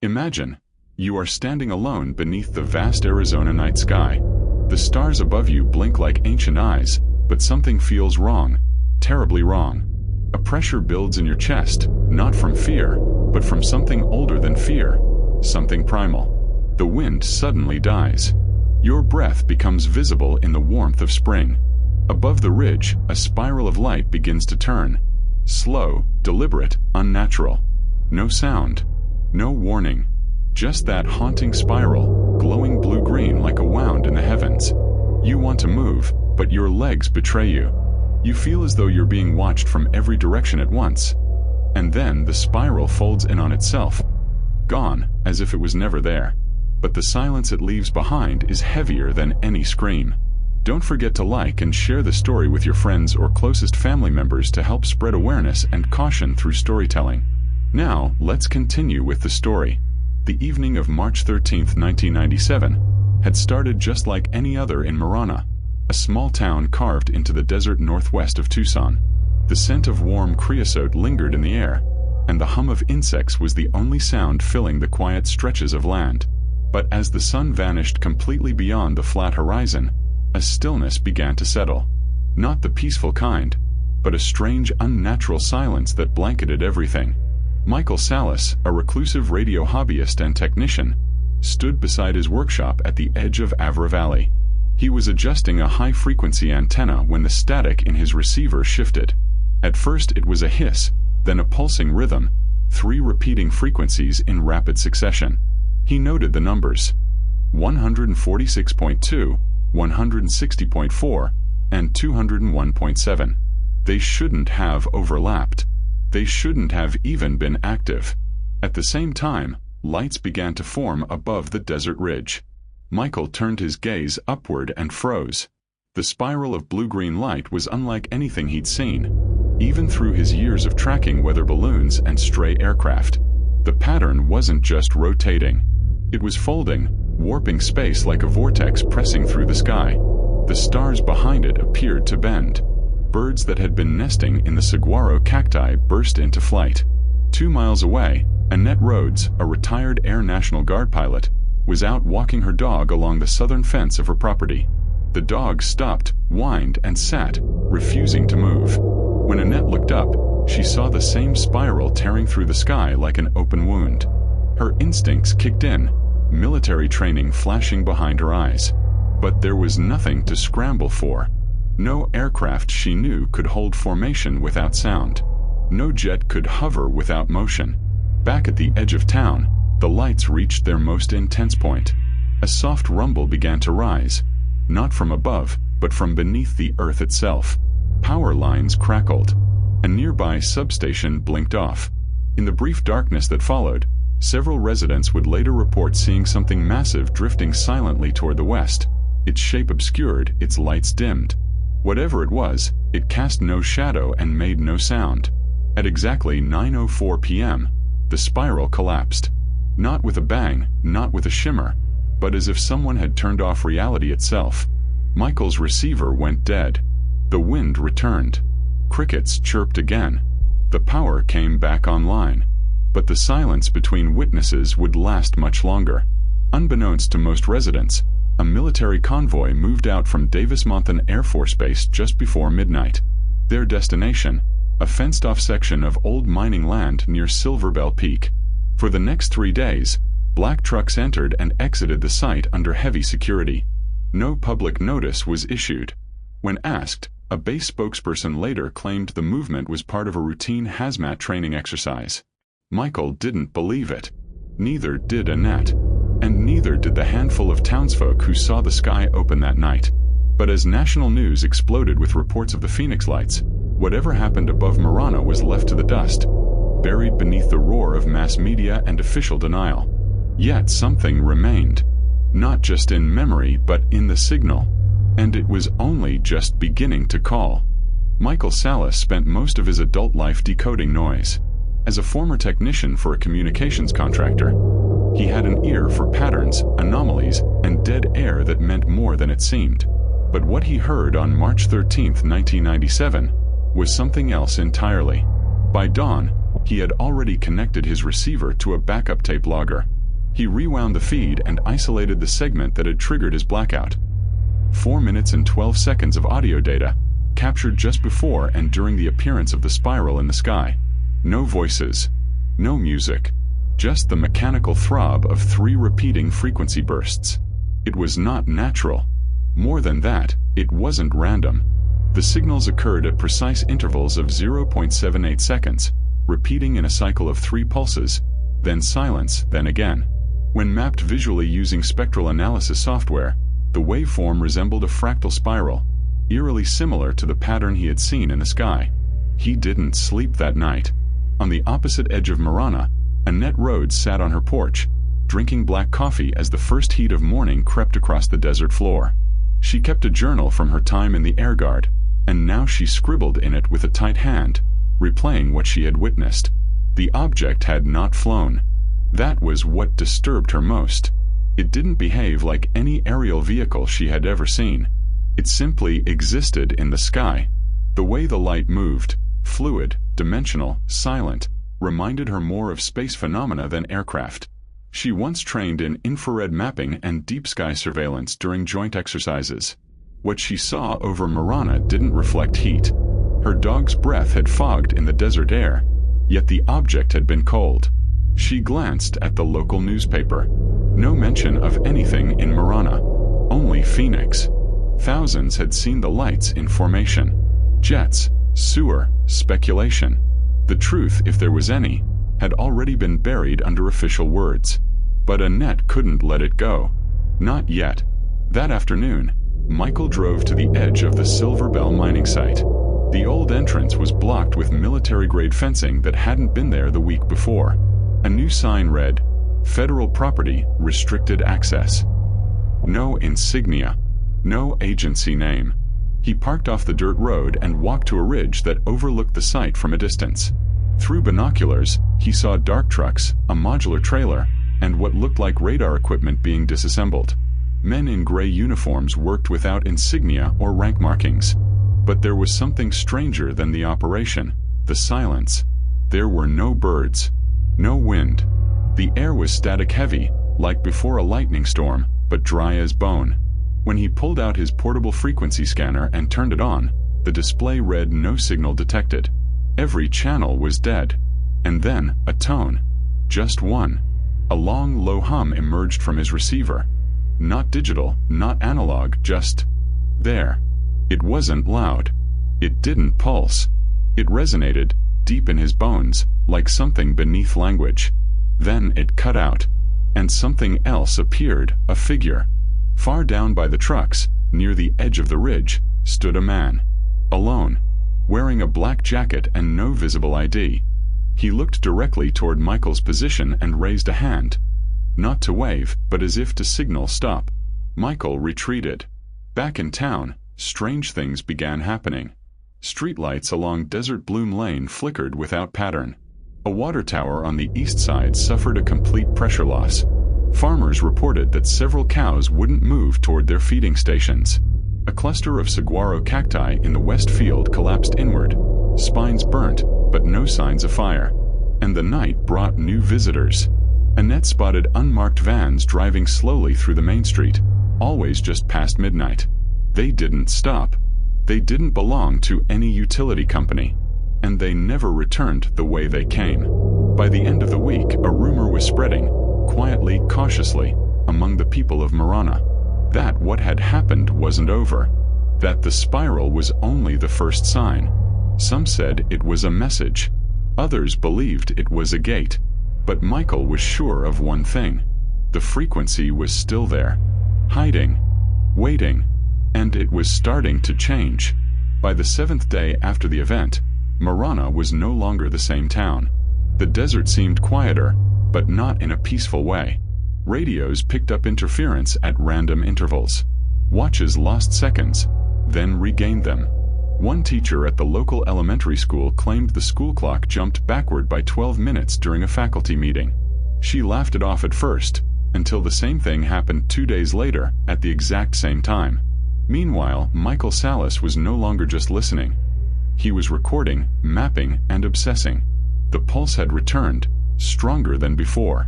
Imagine, you are standing alone beneath the vast Arizona night sky. The stars above you blink like ancient eyes, but something feels wrong, terribly wrong. A pressure builds in your chest, not from fear, but from something older than fear, something primal. The wind suddenly dies. Your breath becomes visible in the warmth of spring. Above the ridge, a spiral of light begins to turn. Slow, deliberate, unnatural. No sound. No warning. Just that haunting spiral, glowing blue-green like a wound in the heavens. You want to move, but your legs betray you. You feel as though you're being watched from every direction at once. And then the spiral folds in on itself. Gone, as if it was never there. But the silence it leaves behind is heavier than any scream. Don't forget to like and share the story with your friends or closest family members to help spread awareness and caution through storytelling. Now, let's continue with the story. The evening of March 13, 1997, had started just like any other in Marana, a small town carved into the desert northwest of Tucson. The scent of warm creosote lingered in the air, and the hum of insects was the only sound filling the quiet stretches of land. But as the sun vanished completely beyond the flat horizon, a stillness began to settle. Not the peaceful kind, but a strange, unnatural silence that blanketed everything. Michael Salas, a reclusive radio hobbyist and technician, stood beside his workshop at the edge of Avra Valley. He was adjusting a high-frequency antenna when the static in his receiver shifted. At first it was a hiss, then a pulsing rhythm, 3 repeating frequencies in rapid succession. He noted the numbers: 146.2, 160.4, and 201.7. They shouldn't have overlapped. They shouldn't have even been active. At the same time, lights began to form above the desert ridge. Michael turned his gaze upward and froze. The spiral of blue-green light was unlike anything he'd seen, even through his years of tracking weather balloons and stray aircraft. The pattern wasn't just rotating. It was folding, warping space like a vortex pressing through the sky. The stars behind it appeared to bend. Birds that had been nesting in the saguaro cacti burst into flight. 2 miles away, Annette Rhodes, a retired Air National Guard pilot, was out walking her dog along the southern fence of her property. The dog stopped, whined, and sat, refusing to move. When Annette looked up, she saw the same spiral tearing through the sky like an open wound. Her instincts kicked in, military training flashing behind her eyes. But there was nothing to scramble for. No aircraft she knew could hold formation without sound. No jet could hover without motion. Back at the edge of town, the lights reached their most intense point. A soft rumble began to rise, not from above, but from beneath the earth itself. Power lines crackled. A nearby substation blinked off. In the brief darkness that followed, several residents would later report seeing something massive drifting silently toward the west, its shape obscured, its lights dimmed. Whatever it was, it cast no shadow and made no sound. At exactly 9:04 p.m., the spiral collapsed. Not with a bang, not with a shimmer, but as if someone had turned off reality itself. Michael's receiver went dead. The wind returned. Crickets chirped again. The power came back online. But the silence between witnesses would last much longer. Unbeknownst to most residents, a military convoy moved out from Davis-Monthan Air Force Base just before midnight. Their destination, a fenced-off section of old mining land near Silver Bell Peak. For the next 3 days, black trucks entered and exited the site under heavy security. No public notice was issued. When asked, a base spokesperson later claimed the movement was part of a routine hazmat training exercise. Michael didn't believe it. Neither did Annette. And neither did the handful of townsfolk who saw the sky open that night. But as national news exploded with reports of the Phoenix Lights, whatever happened above Marana was left to the dust, buried beneath the roar of mass media and official denial. Yet something remained. Not just in memory, but in the signal. And it was only just beginning to call. Michael Salas spent most of his adult life decoding noise. As a former technician for a communications contractor, he had an ear for patterns, anomalies, and dead air that meant more than it seemed. But what he heard on March 13, 1997, was something else entirely. By dawn, He had already connected his receiver to a backup tape logger. He rewound the feed and isolated the segment that had triggered his blackout. 4 minutes and 12 seconds of audio data, captured just before and during the appearance of the spiral in the sky. No voices, no music, just the mechanical throb of 3 repeating frequency bursts. It was not natural. More than that, it wasn't random. The signals occurred at precise intervals of 0.78 seconds, repeating in a cycle of 3 pulses, then silence, then again. When mapped visually using spectral analysis software, the waveform resembled a fractal spiral, eerily similar to the pattern he had seen in the sky. He didn't sleep that night. On the opposite edge of Marana, Annette Rhodes sat on her porch, drinking black coffee as the first heat of morning crept across the desert floor. She kept a journal from her time in the Air Guard, and now she scribbled in it with a tight hand, replaying what she had witnessed. The object had not flown. That was what disturbed her most. It didn't behave like any aerial vehicle she had ever seen. It simply existed in the sky. The way the light moved, fluid, dimensional, silent, reminded her more of space phenomena than aircraft. She once trained in infrared mapping and deep sky surveillance during joint exercises. What she saw over Marana didn't reflect heat. Her dog's breath had fogged in the desert air, yet the object had been cold. She glanced at the local newspaper. No mention of anything in Marana, only Phoenix. Thousands had seen the lights in formation. Jets, sewer, speculation. The truth, if there was any, had already been buried under official words. But Annette couldn't let it go. Not yet. That afternoon, Michael drove to the edge of the Silver Bell mining site. The old entrance was blocked with military-grade fencing that hadn't been there the week before. A new sign read, "Federal property, restricted access." No insignia, no agency name. He parked off the dirt road and walked to a ridge that overlooked the site from a distance. Through binoculars, he saw dark trucks, a modular trailer, and what looked like radar equipment being disassembled. Men in gray uniforms worked without insignia or rank markings. But there was something stranger than the operation, the silence. There were no birds, no wind. The air was static heavy, like before a lightning storm, but dry as bone. When he pulled out his portable frequency scanner and turned it on, the display read no signal detected. Every channel was dead. And then, a tone. Just one. A long, low hum emerged from his receiver. Not digital, not analog, just there. It wasn't loud. It didn't pulse. It resonated, deep in his bones, like something beneath language. Then it cut out, and something else appeared, a figure. Far down by the trucks, near the edge of the ridge, stood a man. Alone. Wearing a black jacket and no visible ID. He looked directly toward Michael's position and raised a hand. Not to wave, but as if to signal stop. Michael retreated. Back in town, strange things began happening. Streetlights along Desert Bloom Lane flickered without pattern. A water tower on the east side suffered a complete pressure loss. Farmers reported that several cows wouldn't move toward their feeding stations. A cluster of saguaro cacti in the west field collapsed inward, spines burnt, but no signs of fire. And the night brought new visitors. Annette spotted unmarked vans driving slowly through the main street, always just past midnight. They didn't stop. They didn't belong to any utility company. And they never returned the way they came. By the end of the week, a rumor was spreading, quietly, cautiously, among the people of Marana, that what had happened wasn't over, that the spiral was only the first sign. Some said it was a message. Others believed it was a gate. But Michael was sure of one thing. The frequency was still there, hiding, waiting, and it was starting to change. By the 7th day after the event, Marana was no longer the same town. The desert seemed quieter, but not in a peaceful way. Radios picked up interference at random intervals. Watches lost seconds, then regained them. One teacher at the local elementary school claimed the school clock jumped backward by 12 minutes during a faculty meeting. She laughed it off at first, until the same thing happened 2 days later at the exact same time. Meanwhile, Michael Salas was no longer just listening. He was recording, mapping, and obsessing. The pulse had returned, stronger than before.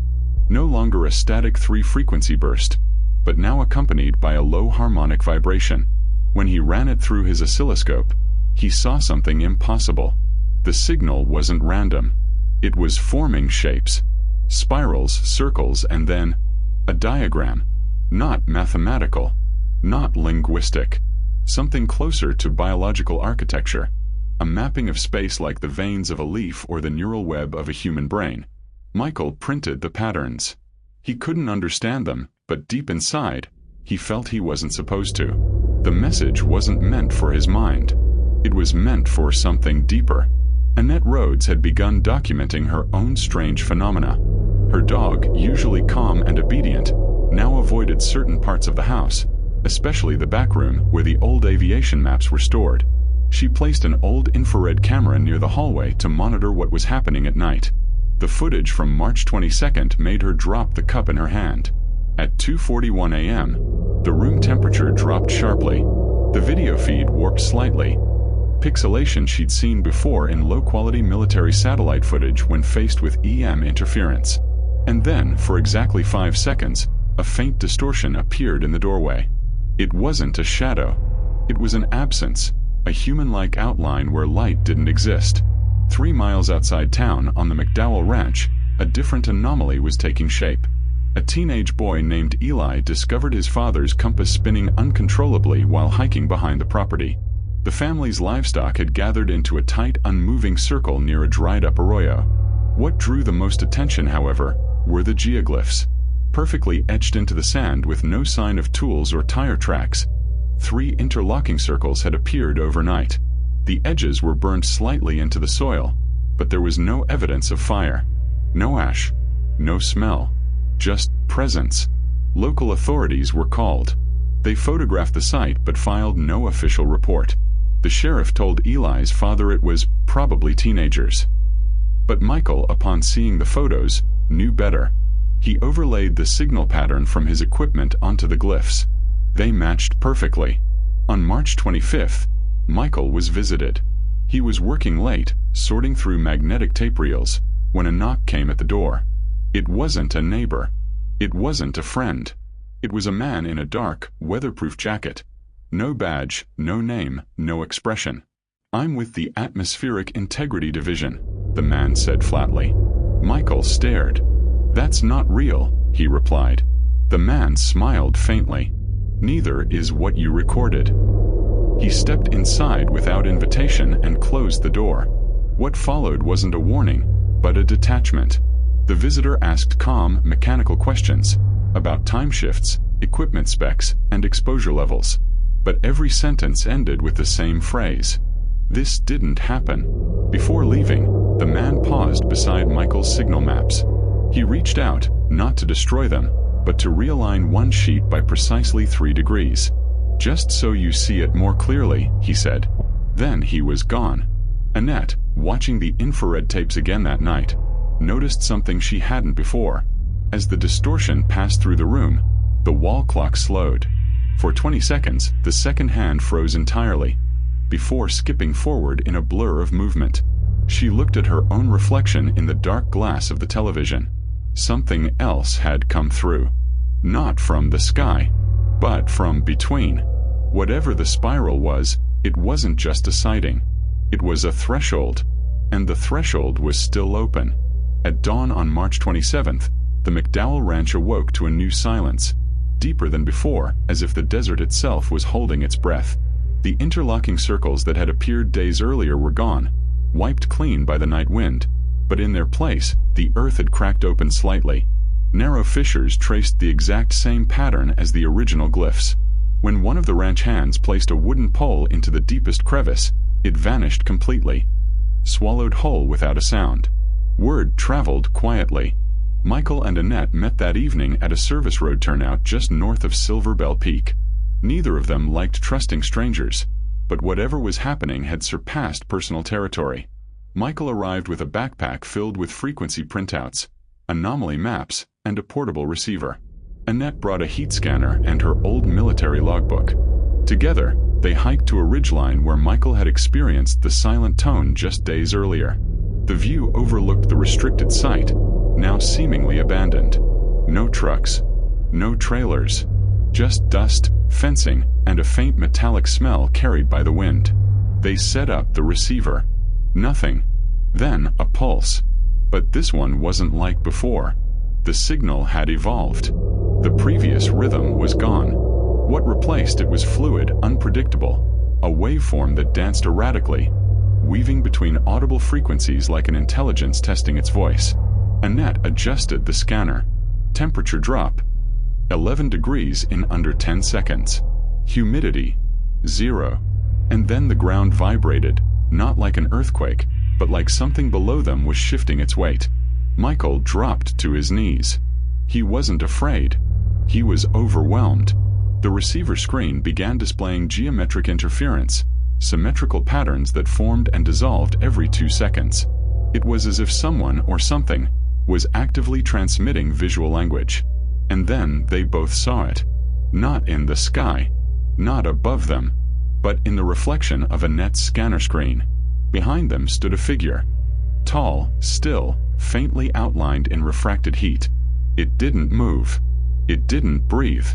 No longer a static 3-frequency burst, but now accompanied by a low harmonic vibration. When he ran it through his oscilloscope, he saw something impossible. The signal wasn't random. It was forming shapes. Spirals, circles, and then a diagram. Not mathematical, not linguistic. Something closer to biological architecture. A mapping of space like the veins of a leaf or the neural web of a human brain. Michael printed the patterns. He couldn't understand them, but deep inside, he felt he wasn't supposed to. The message wasn't meant for his mind. It was meant for something deeper. Annette Rhodes had begun documenting her own strange phenomena. Her dog, usually calm and obedient, now avoided certain parts of the house, especially the back room where the old aviation maps were stored. She placed an old infrared camera near the hallway to monitor what was happening at night. The footage from March 22nd made her drop the cup in her hand. At 2:41 a.m., the room temperature dropped sharply. The video feed warped slightly. Pixelation she'd seen before in low-quality military satellite footage when faced with EM interference. And then, for exactly 5 seconds, a faint distortion appeared in the doorway. It wasn't a shadow. It was an absence, a human-like outline where light didn't exist. 3 miles outside town, on the McDowell Ranch, a different anomaly was taking shape. A teenage boy named Eli discovered his father's compass spinning uncontrollably while hiking behind the property. The family's livestock had gathered into a tight, unmoving circle near a dried-up arroyo. What drew the most attention, however, were the geoglyphs. Perfectly etched into the sand with no sign of tools or tire tracks. 3 interlocking circles had appeared overnight. The edges were burned slightly into the soil, but there was no evidence of fire. No ash. No smell. Just presence. Local authorities were called. They photographed the site but filed no official report. The sheriff told Eli's father it was probably teenagers. But Michael, upon seeing the photos, knew better. He overlaid the signal pattern from his equipment onto the glyphs. They matched perfectly. On March 25th, Michael was visited. He was working late, sorting through magnetic tape reels, when a knock came at the door. It wasn't a neighbor. It wasn't a friend. It was a man in a dark, weatherproof jacket. No badge, no name, no expression. "I'm with the Atmospheric Integrity Division," the man said flatly. Michael stared. "That's not real," he replied. The man smiled faintly. "Neither is what you recorded." He stepped inside without invitation and closed the door. What followed wasn't a warning, but a detachment. The visitor asked calm, mechanical questions about time shifts, equipment specs, and exposure levels. But every sentence ended with the same phrase. This didn't happen. Before leaving, the man paused beside Michael's signal maps. He reached out, not to destroy them, but to realign one sheet by precisely 3 degrees. "Just so you see it more clearly," he said. Then he was gone. Annette, watching the infrared tapes again that night, noticed something she hadn't before. As the distortion passed through the room, the wall clock slowed. For 20 seconds, the second hand froze entirely, before skipping forward in a blur of movement. She looked at her own reflection in the dark glass of the television. Something else had come through. Not from the sky, but from between. Whatever the spiral was, it wasn't just a sighting. It was a threshold, and the threshold was still open. At dawn on March 27th, the McDowell Ranch awoke to a new silence, deeper than before, as if the desert itself was holding its breath. The interlocking circles that had appeared days earlier were gone, wiped clean by the night wind, but in their place, the earth had cracked open slightly. Narrow fissures traced the exact same pattern as the original glyphs. When one of the ranch hands placed a wooden pole into the deepest crevice, it vanished completely, swallowed whole without a sound. Word traveled quietly. Michael and Annette met that evening at a service road turnout just north of Silver Bell Peak. Neither of them liked trusting strangers, but whatever was happening had surpassed personal territory. Michael arrived with a backpack filled with frequency printouts, anomaly maps, and a portable receiver. Annette brought a heat scanner and her old military logbook. Together, they hiked to a ridgeline where Michael had experienced the silent tone just days earlier. The view overlooked the restricted site, now seemingly abandoned. No trucks, no trailers, just dust, fencing, and a faint metallic smell carried by the wind. They set up the receiver. Nothing. Then a pulse. But this one wasn't like before. The signal had evolved. The previous rhythm was gone. What replaced it was fluid, unpredictable, a waveform that danced erratically, weaving between audible frequencies like an intelligence testing its voice. Annette adjusted the scanner. Temperature drop. 11 degrees in under 10 seconds. Humidity. 0. And then the ground vibrated, not like an earthquake, but like something below them was shifting its weight. Michael dropped to his knees. He wasn't afraid. He was overwhelmed. The receiver screen began displaying geometric interference, symmetrical patterns that formed and dissolved every 2 seconds. It was as if someone or something was actively transmitting visual language. And then they both saw it. Not in the sky, not above them, but in the reflection of Annette's scanner screen. Behind them stood a figure. Tall, still, faintly outlined in refracted heat. It didn't move. It didn't breathe.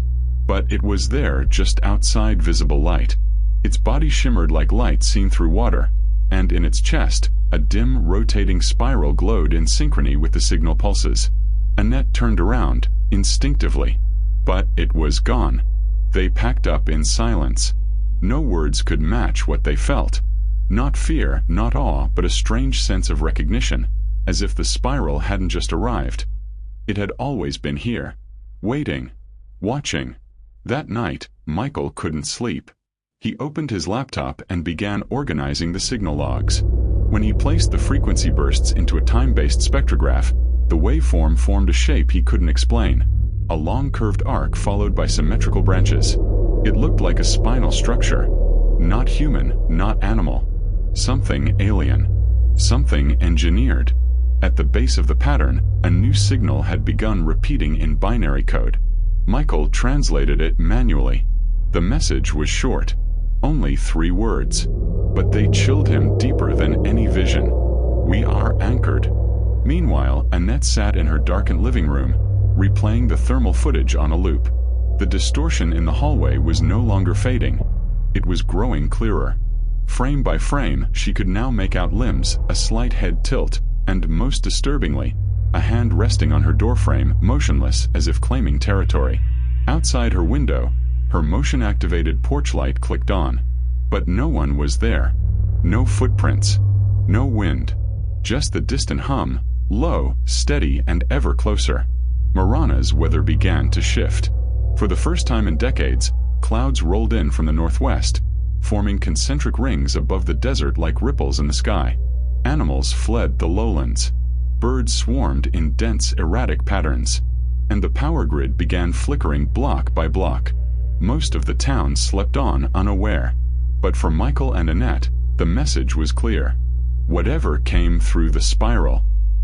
But it was there just outside visible light. Its body shimmered like light seen through water, and in its chest, a dim, rotating spiral glowed in synchrony with the signal pulses. Annette turned around, instinctively. But it was gone. They packed up in silence. No words could match what they felt. Not fear, not awe, but a strange sense of recognition, as if the spiral hadn't just arrived. It had always been here, waiting, watching. That night, Michael couldn't sleep. He opened his laptop and began organizing the signal logs. When he placed the frequency bursts into a time-based spectrograph, the waveform formed a shape he couldn't explain, a long curved arc followed by symmetrical branches. It looked like a spinal structure. Not human, not animal. Something alien. Something engineered. At the base of the pattern, a new signal had begun repeating in binary code. Michael translated it manually. The message was short. Only 3 words. But they chilled him deeper than any vision. We are anchored. Meanwhile, Annette sat in her darkened living room, replaying the thermal footage on a loop. The distortion in the hallway was no longer fading. It was growing clearer. Frame by frame, she could now make out limbs, a slight head tilt, and most disturbingly, a hand resting on her doorframe, motionless as if claiming territory. Outside her window, her motion-activated porch light clicked on. But no one was there. No footprints. No wind. Just the distant hum, low, steady, and ever closer. Marana's weather began to shift. For the first time in decades, clouds rolled in from the northwest, forming concentric rings above the desert like ripples in the sky. Animals fled the lowlands. Birds swarmed in dense, erratic patterns. And the power grid began flickering block by block. Most of the town slept on unaware. But for Michael and Annette, the message was clear. Whatever came through the spiral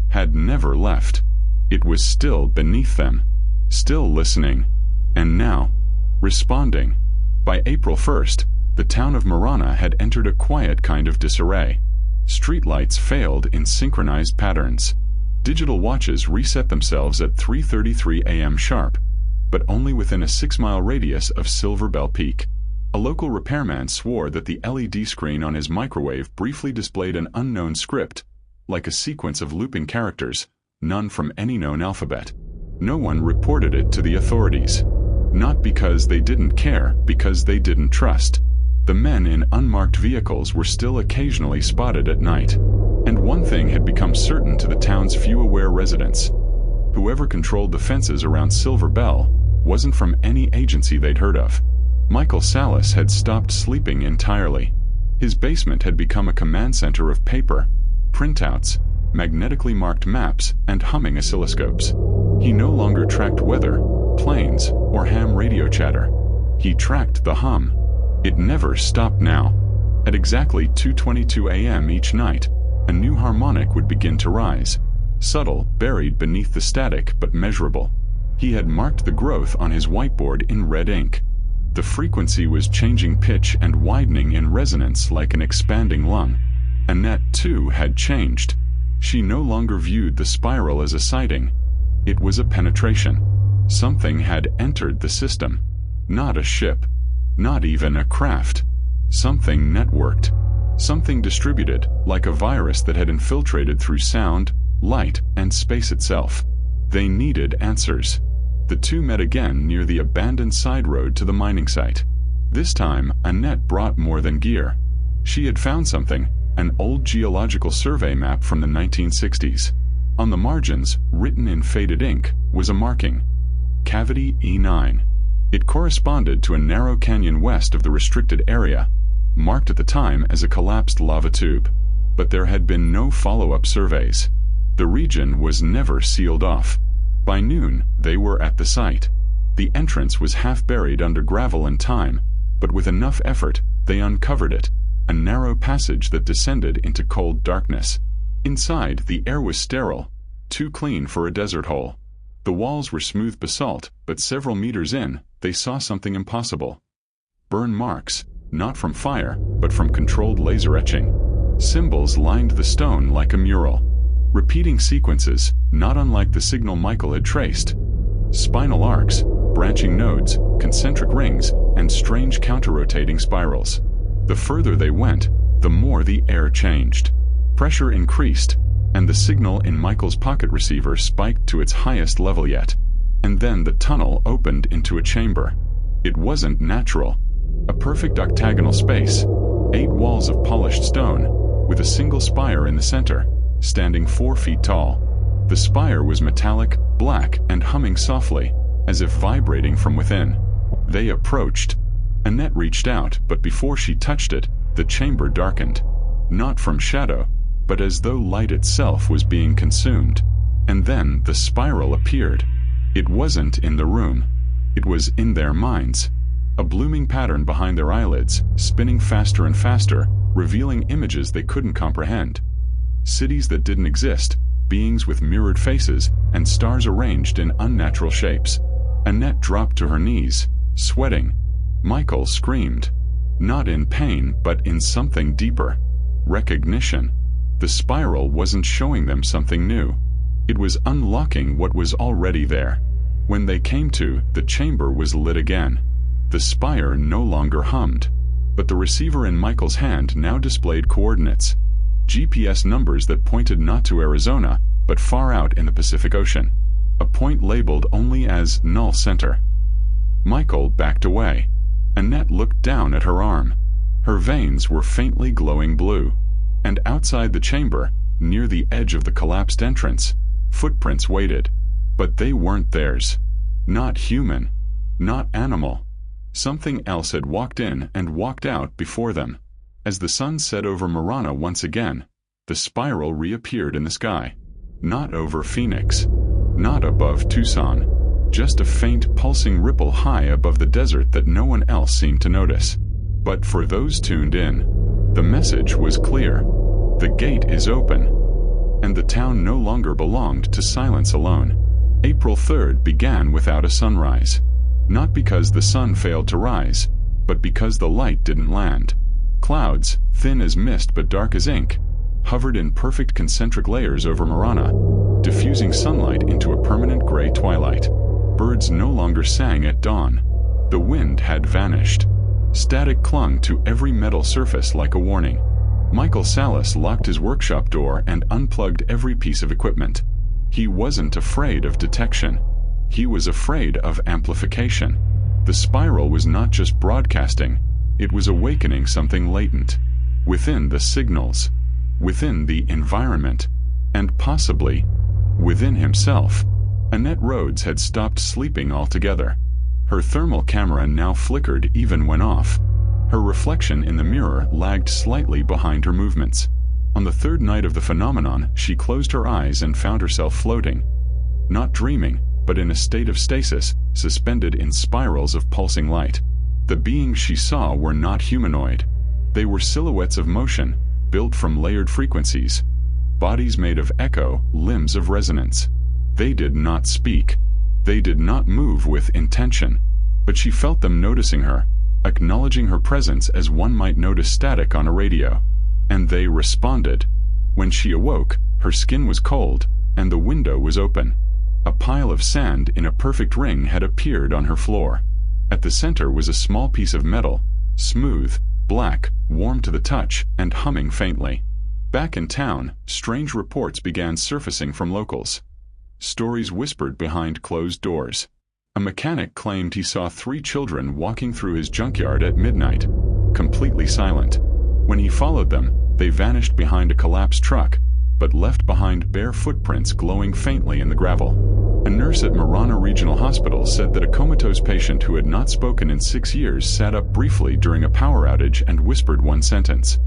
had never left. It was still beneath them, still listening, and now, responding. By April 1st, the town of Marana had entered a quiet kind of disarray. Streetlights failed in synchronized patterns. Digital watches reset themselves at 3:33 a.m. sharp, but only within a 6-mile radius of Silver Bell Peak. A local repairman swore that the LED screen on his microwave briefly displayed an unknown script, like a sequence of looping characters, none from any known alphabet. No one reported it to the authorities. Not because they didn't care, because they didn't trust. The men in unmarked vehicles were still occasionally spotted at night. And one thing had become certain to the town's few aware residents. Whoever controlled the fences around Silver Bell wasn't from any agency they'd heard of. Michael Salas had stopped sleeping entirely. His basement had become a command center of paper, printouts, magnetically marked maps, and humming oscilloscopes. He no longer tracked weather, planes, or ham radio chatter. He tracked the hum. It never stopped now. At exactly 2:22 a.m. each night, a new harmonic would begin to rise, subtle, buried beneath the static, but measurable. He had marked the growth on his whiteboard in red ink. The frequency was changing pitch and widening in resonance like an expanding lung. Annette, too, had changed. She no longer viewed the spiral as a sighting. It was a penetration. Something had entered the system. Not a ship. Not even a craft. Something networked. Something distributed, like a virus that had infiltrated through sound, light, and space itself. They needed answers. The two met again near the abandoned side road to the mining site. This time, Annette brought more than gear. She had found something, an old geological survey map from the 1960s. On the margins, written in faded ink, was a marking. Cavity E9. It corresponded to a narrow canyon west of the restricted area, marked at the time as a collapsed lava tube. But there had been no follow-up surveys. The region was never sealed off. By noon, they were at the site. The entrance was half buried under gravel and thyme, but with enough effort, they uncovered it, a narrow passage that descended into cold darkness. Inside, the air was sterile, too clean for a desert hole. The walls were smooth basalt, but several meters in, they saw something impossible. Burn marks, not from fire, but from controlled laser etching. Symbols lined the stone like a mural. Repeating sequences, not unlike the signal Michael had traced. Spinal arcs, branching nodes, concentric rings, and strange counter-rotating spirals. The further they went, the more the air changed. Pressure increased, and the signal in Michael's pocket receiver spiked to its highest level yet. And then the tunnel opened into a chamber. It wasn't natural. A perfect octagonal space, 8 walls of polished stone, with a single spire in the center, standing 4 feet tall. The spire was metallic, black, and humming softly, as if vibrating from within. They approached. Annette reached out, but before she touched it, the chamber darkened. Not from shadow, but as though light itself was being consumed. And then the spiral appeared. It wasn't in the room. It was in their minds. A blooming pattern behind their eyelids, spinning faster and faster, revealing images they couldn't comprehend. Cities that didn't exist, beings with mirrored faces, and stars arranged in unnatural shapes. Annette dropped to her knees, sweating. Michael screamed. Not in pain, but in something deeper. Recognition. The spiral wasn't showing them something new. It was unlocking what was already there. When they came to, the chamber was lit again. The spire no longer hummed, but the receiver in Michael's hand now displayed coordinates. GPS numbers that pointed not to Arizona, but far out in the Pacific Ocean. A point labeled only as Null Center. Michael backed away. Annette looked down at her arm. Her veins were faintly glowing blue. And outside the chamber, near the edge of the collapsed entrance, footprints waited. But they weren't theirs. Not human. Not animal. Something else had walked in and walked out before them. As the sun set over Marana once again, the spiral reappeared in the sky. Not over Phoenix. Not above Tucson. Just a faint pulsing ripple high above the desert that no one else seemed to notice. But for those tuned in, the message was clear. The gate is open. And the town no longer belonged to silence alone. April 3rd began without a sunrise. Not because the sun failed to rise, but because the light didn't land. Clouds, thin as mist but dark as ink, hovered in perfect concentric layers over Marana, diffusing sunlight into a permanent gray twilight. Birds no longer sang at dawn. The wind had vanished. Static clung to every metal surface like a warning. Michael Salas locked his workshop door and unplugged every piece of equipment. He wasn't afraid of detection. He was afraid of amplification. The spiral was not just broadcasting, it was awakening something latent. Within the signals, within the environment, and possibly within himself. Annette Rhodes had stopped sleeping altogether. Her thermal camera now flickered even when off. Her reflection in the mirror lagged slightly behind her movements. On the 3rd night of the phenomenon, she closed her eyes and found herself floating. Not dreaming, but in a state of stasis, suspended in spirals of pulsing light. The beings she saw were not humanoid. They were silhouettes of motion, built from layered frequencies. Bodies made of echo, limbs of resonance. They did not speak. They did not move with intention. But she felt them noticing her, acknowledging her presence as one might notice static on a radio. And they responded. When she awoke, Her skin was cold, and the window was open. A pile of sand in a perfect ring had appeared on her floor. At the center was a small piece of metal, smooth, black, warm to the touch, and humming faintly. Back in town, strange reports began surfacing from locals. Stories whispered behind closed doors. A mechanic claimed he saw 3 children walking through his junkyard at midnight, completely silent. When he followed them, they vanished behind a collapsed truck, but left behind bare footprints glowing faintly in the gravel. A nurse at Marana Regional Hospital said that a comatose patient who had not spoken in 6 years sat up briefly during a power outage and whispered one sentence.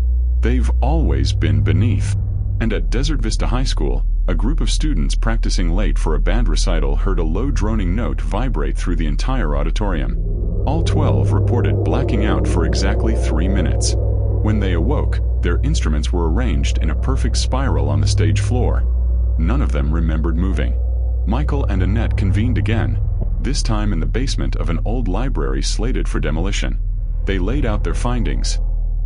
"They've always been beneath." And at Desert Vista High School, a group of students practicing late for a band recital heard a low droning note vibrate through the entire auditorium. All 12 reported blacking out for exactly 3 minutes. When they awoke, their instruments were arranged in a perfect spiral on the stage floor. None of them remembered moving. Michael and Annette convened again, this time in the basement of an old library slated for demolition. They laid out their findings: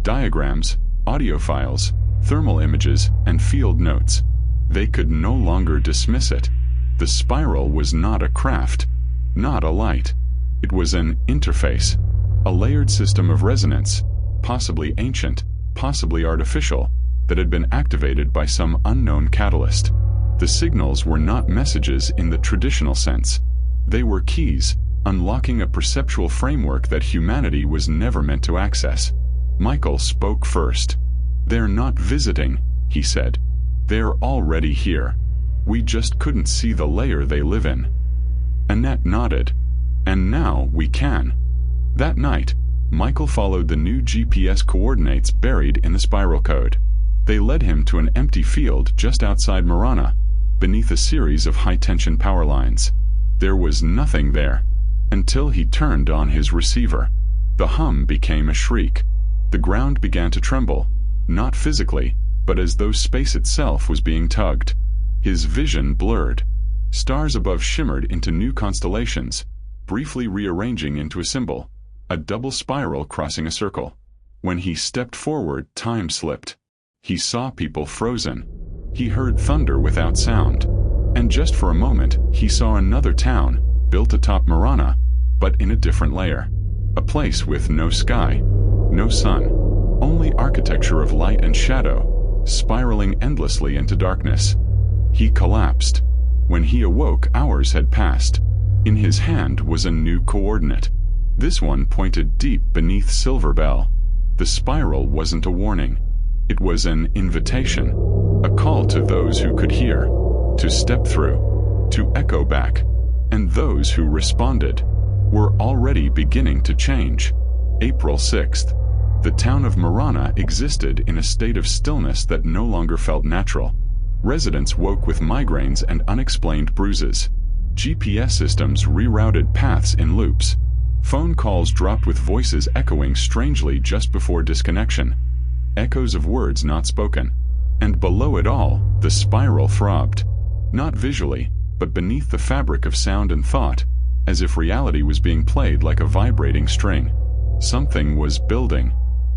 diagrams, audio files, thermal images, and field notes. They could no longer dismiss it. The spiral was not a craft, not a light. It was an interface, a layered system of resonance, possibly ancient, possibly artificial, that had been activated by some unknown catalyst. The signals were not messages in the traditional sense. They were keys, unlocking a perceptual framework that humanity was never meant to access. Michael spoke first. "They're not visiting," he said. "They're already here. We just couldn't see the layer they live in." Annette nodded. "And now we can." That night, Michael followed the new GPS coordinates buried in the spiral code. They led him to an empty field just outside Marana, beneath a series of high-tension power lines. There was nothing there, until he turned on his receiver. The hum became a shriek. The ground began to tremble, not physically, but as though space itself was being tugged. His vision blurred. Stars above shimmered into new constellations, briefly rearranging into a symbol, a double spiral crossing a circle. When he stepped forward, time slipped. He saw people frozen. He heard thunder without sound. And just for a moment, he saw another town, built atop Marana, but in a different layer. A place with no sky, no sun, only architecture of light and shadow, spiraling endlessly into darkness. He collapsed. When he awoke, hours had passed. In his hand was a new coordinate. This one pointed deep beneath Silver Bell. The spiral wasn't a warning. It was an invitation, a call to those who could hear, to step through, to echo back. And those who responded were already beginning to change. April 6th. The town of Marana existed in a state of stillness that no longer felt natural. Residents woke with migraines and unexplained bruises. GPS systems rerouted paths in loops. Phone calls dropped with voices echoing strangely just before disconnection. Echoes of words not spoken. And below it all, the spiral throbbed. Not visually, but beneath the fabric of sound and thought, as if reality was being played like a vibrating string. Something was building.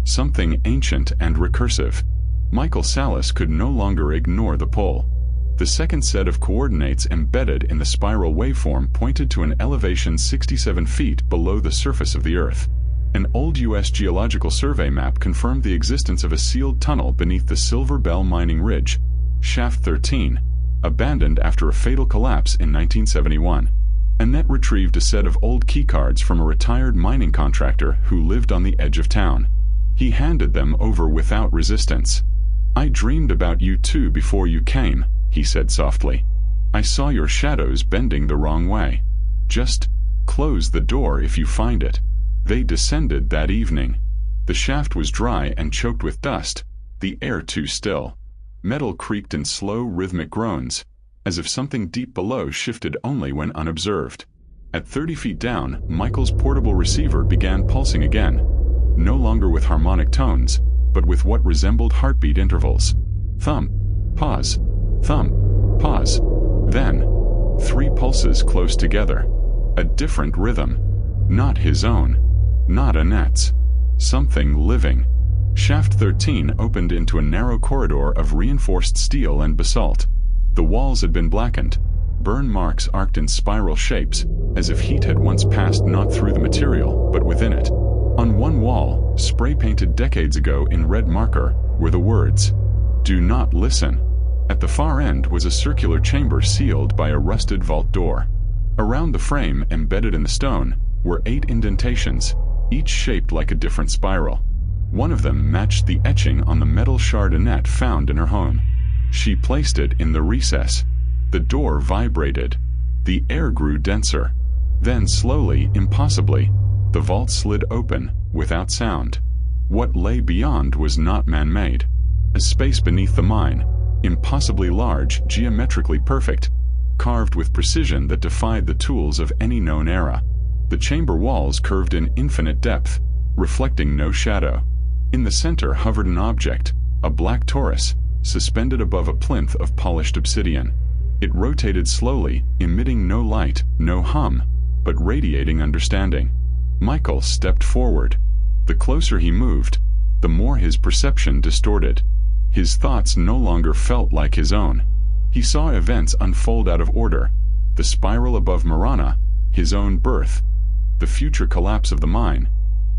Something ancient and recursive. Michael Salas could no longer ignore the pull. The second set of coordinates embedded in the spiral waveform pointed to an elevation 67 feet below the surface of the Earth. An old U.S. Geological Survey map confirmed the existence of a sealed tunnel beneath the Silver Bell mining ridge, Shaft 13, abandoned after a fatal collapse in 1971. Annette retrieved a set of old keycards from a retired mining contractor who lived on the edge of town. He handed them over without resistance. "I dreamed about you too before you came," he said softly. "I saw your shadows bending the wrong way. Just close the door if you find it." They descended that evening. The shaft was dry and choked with dust, the air too still. Metal creaked in slow, rhythmic groans, as if something deep below shifted only when unobserved. At 30 feet down, Michael's portable receiver began pulsing again, no longer with harmonic tones, but with what resembled heartbeat intervals. Thump, pause, thump, pause. Then, 3 pulses close together. A different rhythm. Not his own. Not Annette's. Something living. Shaft 13 opened into a narrow corridor of reinforced steel and basalt. The walls had been blackened. Burn marks arced in spiral shapes, as if heat had once passed not through the material, but within it. On one wall, spray-painted decades ago in red marker, were the words, "Do not listen." At the far end was a circular chamber sealed by a rusted vault door. Around the frame, embedded in the stone, were 8 indentations, each shaped like a different spiral. One of them matched the etching on the metal shard Annette found in her home. She placed it in the recess. The door vibrated. The air grew denser. Then slowly, impossibly, the vault slid open, without sound. What lay beyond was not man-made. A space beneath the mine, impossibly large, geometrically perfect, carved with precision that defied the tools of any known era. The chamber walls curved in infinite depth, reflecting no shadow. In the center hovered an object, a black torus, suspended above a plinth of polished obsidian. It rotated slowly, emitting no light, no hum, but radiating understanding. Michael stepped forward. The closer he moved, the more his perception distorted. His thoughts no longer felt like his own. He saw events unfold out of order. The spiral above Marana, his own birth, the future collapse of the mine,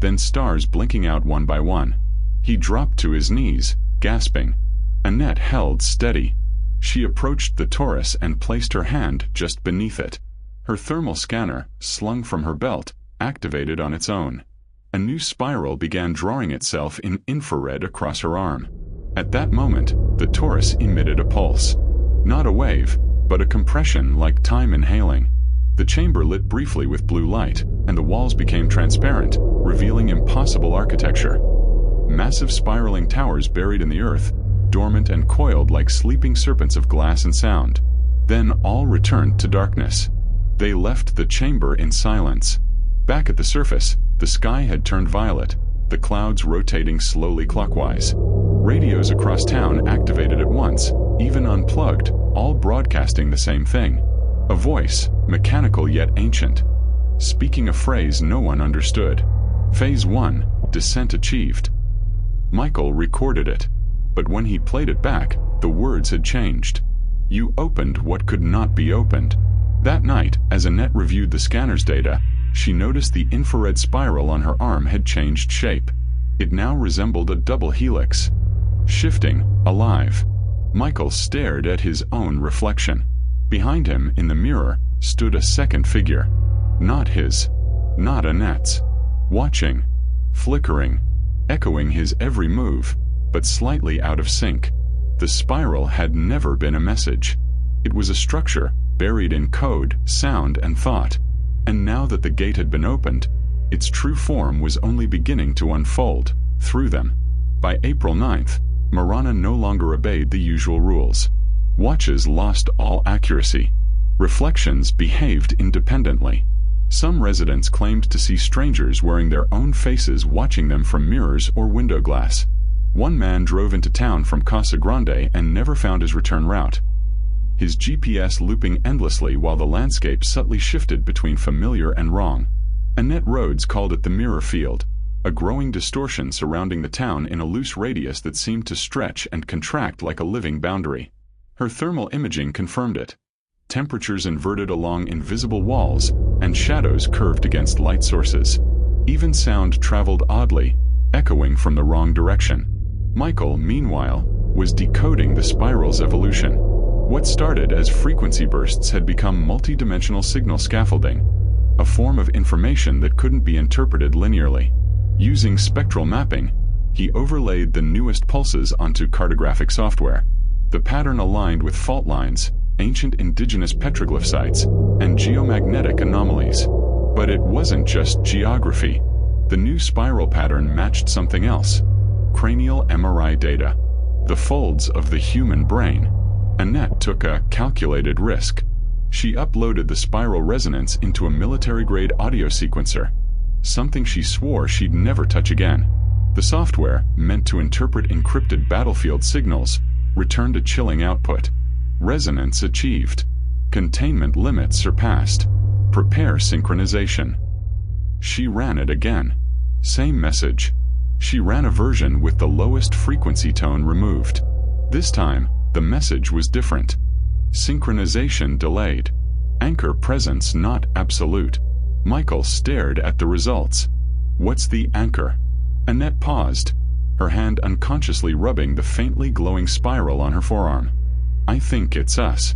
then stars blinking out one by one. He dropped to his knees, gasping. Annette held steady. She approached the torus and placed her hand just beneath it. Her thermal scanner, slung from her belt, activated on its own. A new spiral began drawing itself in infrared across her arm. At that moment, the torus emitted a pulse. Not a wave, but a compression like time inhaling. The chamber lit briefly with blue light, and the walls became transparent, revealing impossible architecture. Massive spiraling towers buried in the earth, dormant and coiled like sleeping serpents of glass and sound. Then all returned to darkness. They left the chamber in silence. Back at the surface, the sky had turned violet, the clouds rotating slowly clockwise. Radios across town activated at once, even unplugged, all broadcasting the same thing. A voice, mechanical yet ancient, speaking a phrase no one understood. Phase 1, descent achieved. Michael recorded it, but when he played it back, the words had changed. You opened what could not be opened. That night, as Annette reviewed the scanner's data, she noticed the infrared spiral on her arm had changed shape. It now resembled a double helix. Shifting, alive. Michael stared at his own reflection. Behind him, in the mirror, stood a second figure. Not his. Not Annette's. Watching. Flickering. Echoing his every move, but slightly out of sync. The spiral had never been a message. It was a structure, buried in code, sound, and thought. And now that the gate had been opened, its true form was only beginning to unfold, through them. By April 9th, Marana no longer obeyed the usual rules. Watches lost all accuracy. Reflections behaved independently. Some residents claimed to see strangers wearing their own faces watching them from mirrors or window glass. One man drove into town from Casa Grande and never found his return route. His GPS looping endlessly while the landscape subtly shifted between familiar and wrong. Annette Rhodes called it the mirror field, a growing distortion surrounding the town in a loose radius that seemed to stretch and contract like a living boundary. Her thermal imaging confirmed it. Temperatures inverted along invisible walls, and shadows curved against light sources. Even sound traveled oddly, echoing from the wrong direction. Michael, meanwhile, was decoding the spiral's evolution. What started as frequency bursts had become multi-dimensional signal scaffolding, a form of information that couldn't be interpreted linearly. Using spectral mapping, he overlaid the newest pulses onto cartographic software. The pattern aligned with fault lines, ancient indigenous petroglyph sites, and geomagnetic anomalies. But it wasn't just geography. The new spiral pattern matched something else. Cranial MRI data. The folds of the human brain. Annette took a calculated risk. She uploaded the spiral resonance into a military-grade audio sequencer, something she swore she'd never touch again. The software, meant to interpret encrypted battlefield signals, returned a chilling output. Resonance achieved. Containment limits surpassed. Prepare synchronization. She ran it again. Same message. She ran a version with the lowest frequency tone removed. This time, the message was different. Synchronization delayed. Anchor presence not absolute. Michael stared at the results. What's the anchor? Annette paused, her hand unconsciously rubbing the faintly glowing spiral on her forearm. I think it's us.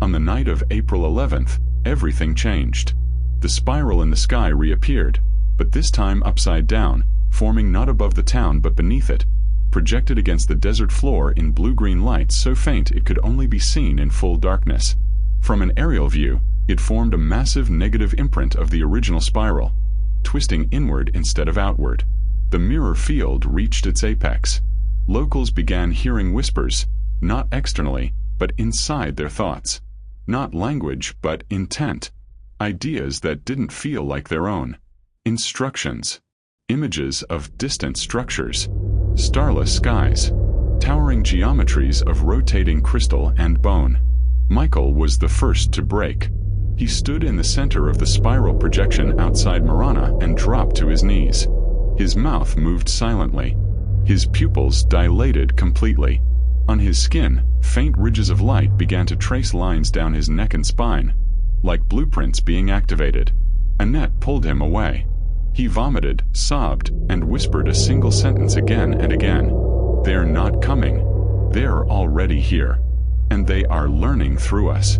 On the night of April 11th, everything changed. The spiral in the sky reappeared, but this time upside down, forming not above the town but beneath it, projected against the desert floor in blue-green light so faint it could only be seen in full darkness. From an aerial view, it formed a massive negative imprint of the original spiral, twisting inward instead of outward. The mirror field reached its apex. Locals began hearing whispers, not externally, but inside their thoughts. Not language, but intent. Ideas that didn't feel like their own. Instructions. Images of distant structures. Starless skies. Towering geometries of rotating crystal and bone. Michael was the first to break. He stood in the center of the spiral projection outside Marana and dropped to his knees. His mouth moved silently. His pupils dilated completely. On his skin, faint ridges of light began to trace lines down his neck and spine, like blueprints being activated. Annette pulled him away. He vomited, sobbed, and whispered a single sentence again and again. They're not coming. They're already here. And they are learning through us.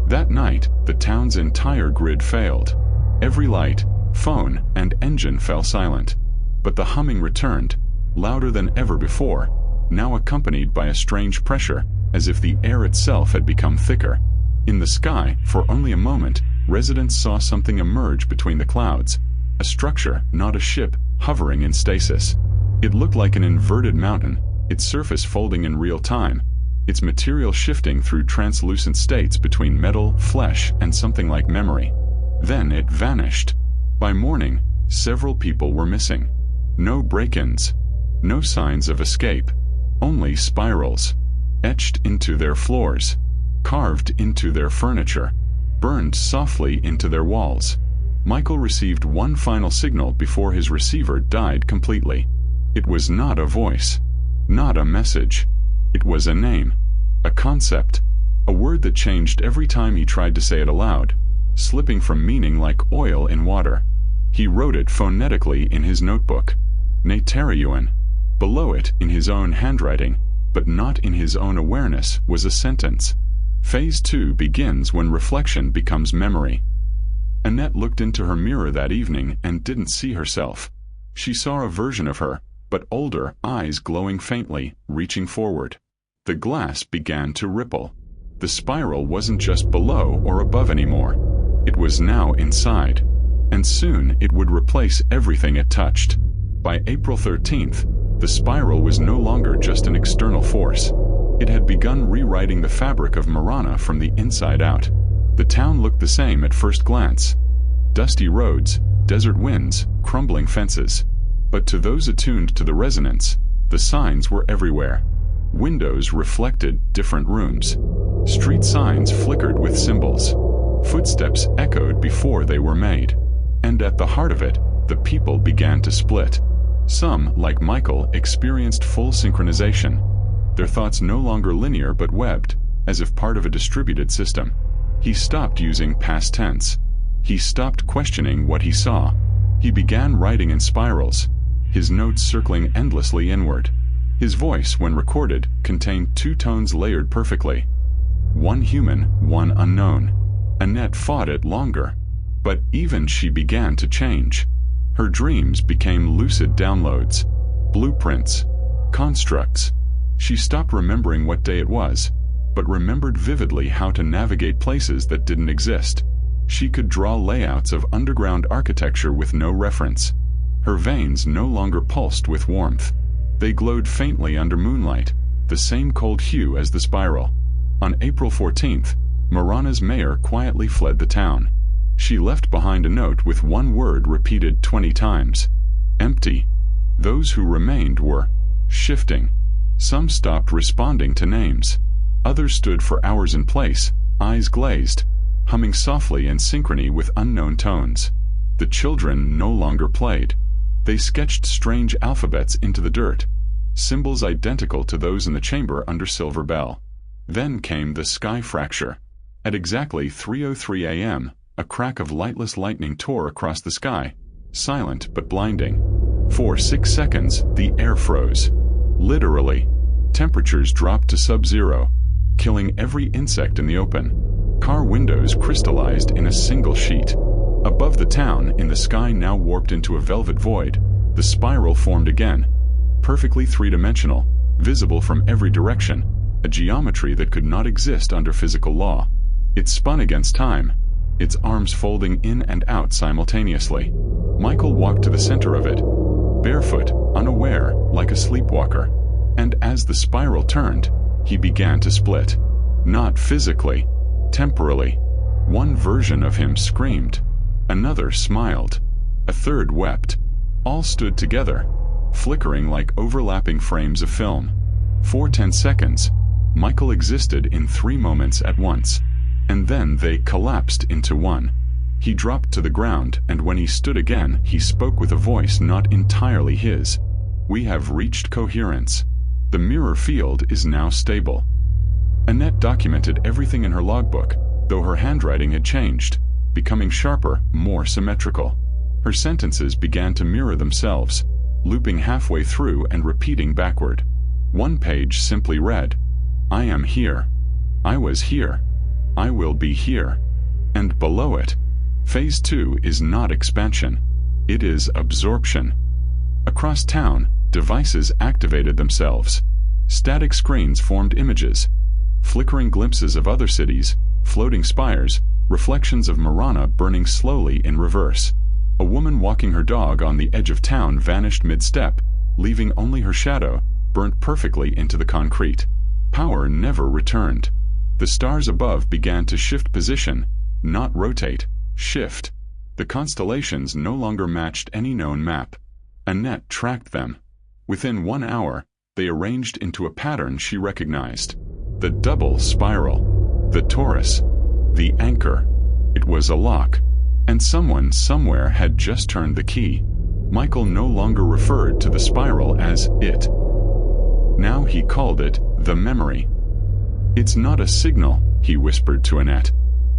That night, the town's entire grid failed. Every light, phone, and engine fell silent. But the humming returned, louder than ever before, now accompanied by a strange pressure, as if the air itself had become thicker. In the sky, for only a moment, residents saw something emerge between the clouds. A structure, not a ship, hovering in stasis. It looked like an inverted mountain, its surface folding in real time, its material shifting through translucent states between metal, flesh, and something like memory. Then it vanished. By morning, several people were missing. No break-ins. No signs of escape. Only spirals. Etched into their floors. Carved into their furniture. Burned softly into their walls. Michael received one final signal before his receiver died completely. It was not a voice. Not a message. It was a name. A concept. A word that changed every time he tried to say it aloud, slipping from meaning like oil in water. He wrote it phonetically in his notebook. Neteriuan. Below it, in his own handwriting, but not in his own awareness, was a sentence. Phase 2 begins when reflection becomes memory. Annette looked into her mirror that evening and didn't see herself. She saw a version of her, but older, eyes glowing faintly, reaching forward. The glass began to ripple. The spiral wasn't just below or above anymore. It was now inside. And soon it would replace everything it touched. By April 13th, the spiral was no longer just an external force. It had begun rewriting the fabric of Marana from the inside out. The town looked the same at first glance. Dusty roads, desert winds, crumbling fences. But to those attuned to the resonance, the signs were everywhere. Windows reflected different rooms. Street signs flickered with symbols. Footsteps echoed before they were made. And at the heart of it, the people began to split. Some, like Michael, experienced full synchronization. Their thoughts no longer linear but webbed, as if part of a distributed system. He stopped using past tense. He stopped questioning what he saw. He began writing in spirals, his notes circling endlessly inward. His voice, when recorded, contained two tones layered perfectly. One human, one unknown. Annette fought it longer. But even she began to change. Her dreams became lucid downloads, blueprints, constructs. She stopped remembering what day it was, but remembered vividly how to navigate places that didn't exist. She could draw layouts of underground architecture with no reference. Her veins no longer pulsed with warmth. They glowed faintly under moonlight, the same cold hue as the spiral. On April 14th, Marana's mayor quietly fled the town. She left behind a note with one word repeated 20 times. Empty. Those who remained were shifting. Some stopped responding to names. Others stood for hours in place, eyes glazed, humming softly in synchrony with unknown tones. The children no longer played. They sketched strange alphabets into the dirt, symbols identical to those in the chamber under Silver Bell. Then came the sky fracture. At exactly 3:03 a.m., a crack of lightless lightning tore across the sky, silent but blinding. For 6 seconds, the air froze. Literally. Temperatures dropped to sub-zero, killing every insect in the open. Car windows crystallized in a single sheet. Above the town, in the sky now warped into a velvet void, the spiral formed again, perfectly three-dimensional, visible from every direction, a geometry that could not exist under physical law. It spun against time, its arms folding in and out simultaneously. Michael walked to the center of it, barefoot, unaware, like a sleepwalker. And as the spiral turned, he began to split. Not physically, temporally. One version of him screamed. Another smiled. A third wept. All stood together, flickering like overlapping frames of film. For 10 seconds, Michael existed in 3 moments at once. And then they collapsed into one. He dropped to the ground, and when he stood again, he spoke with a voice not entirely his. "We have reached coherence. The mirror field is now stable." Annette documented everything in her logbook, though her handwriting had changed, becoming sharper, more symmetrical. Her sentences began to mirror themselves, looping halfway through and repeating backward. One page simply read, "I am here. I was here. I will be here." And below it, Phase 2 is not expansion. It is absorption. Across town, devices activated themselves. Static screens formed images, flickering glimpses of other cities, floating spires, reflections of Marana burning slowly in reverse. A woman walking her dog on the edge of town vanished mid-step, leaving only her shadow, burnt perfectly into the concrete. Power never returned. The stars above began to shift position, not rotate, shift. The constellations no longer matched any known map. Annette tracked them. Within 1 hour, they arranged into a pattern she recognized. The double spiral. The torus. The anchor. It was a lock. And someone somewhere had just turned the key. Michael no longer referred to the spiral as it. Now he called it the memory. "It's not a signal," he whispered to Annette.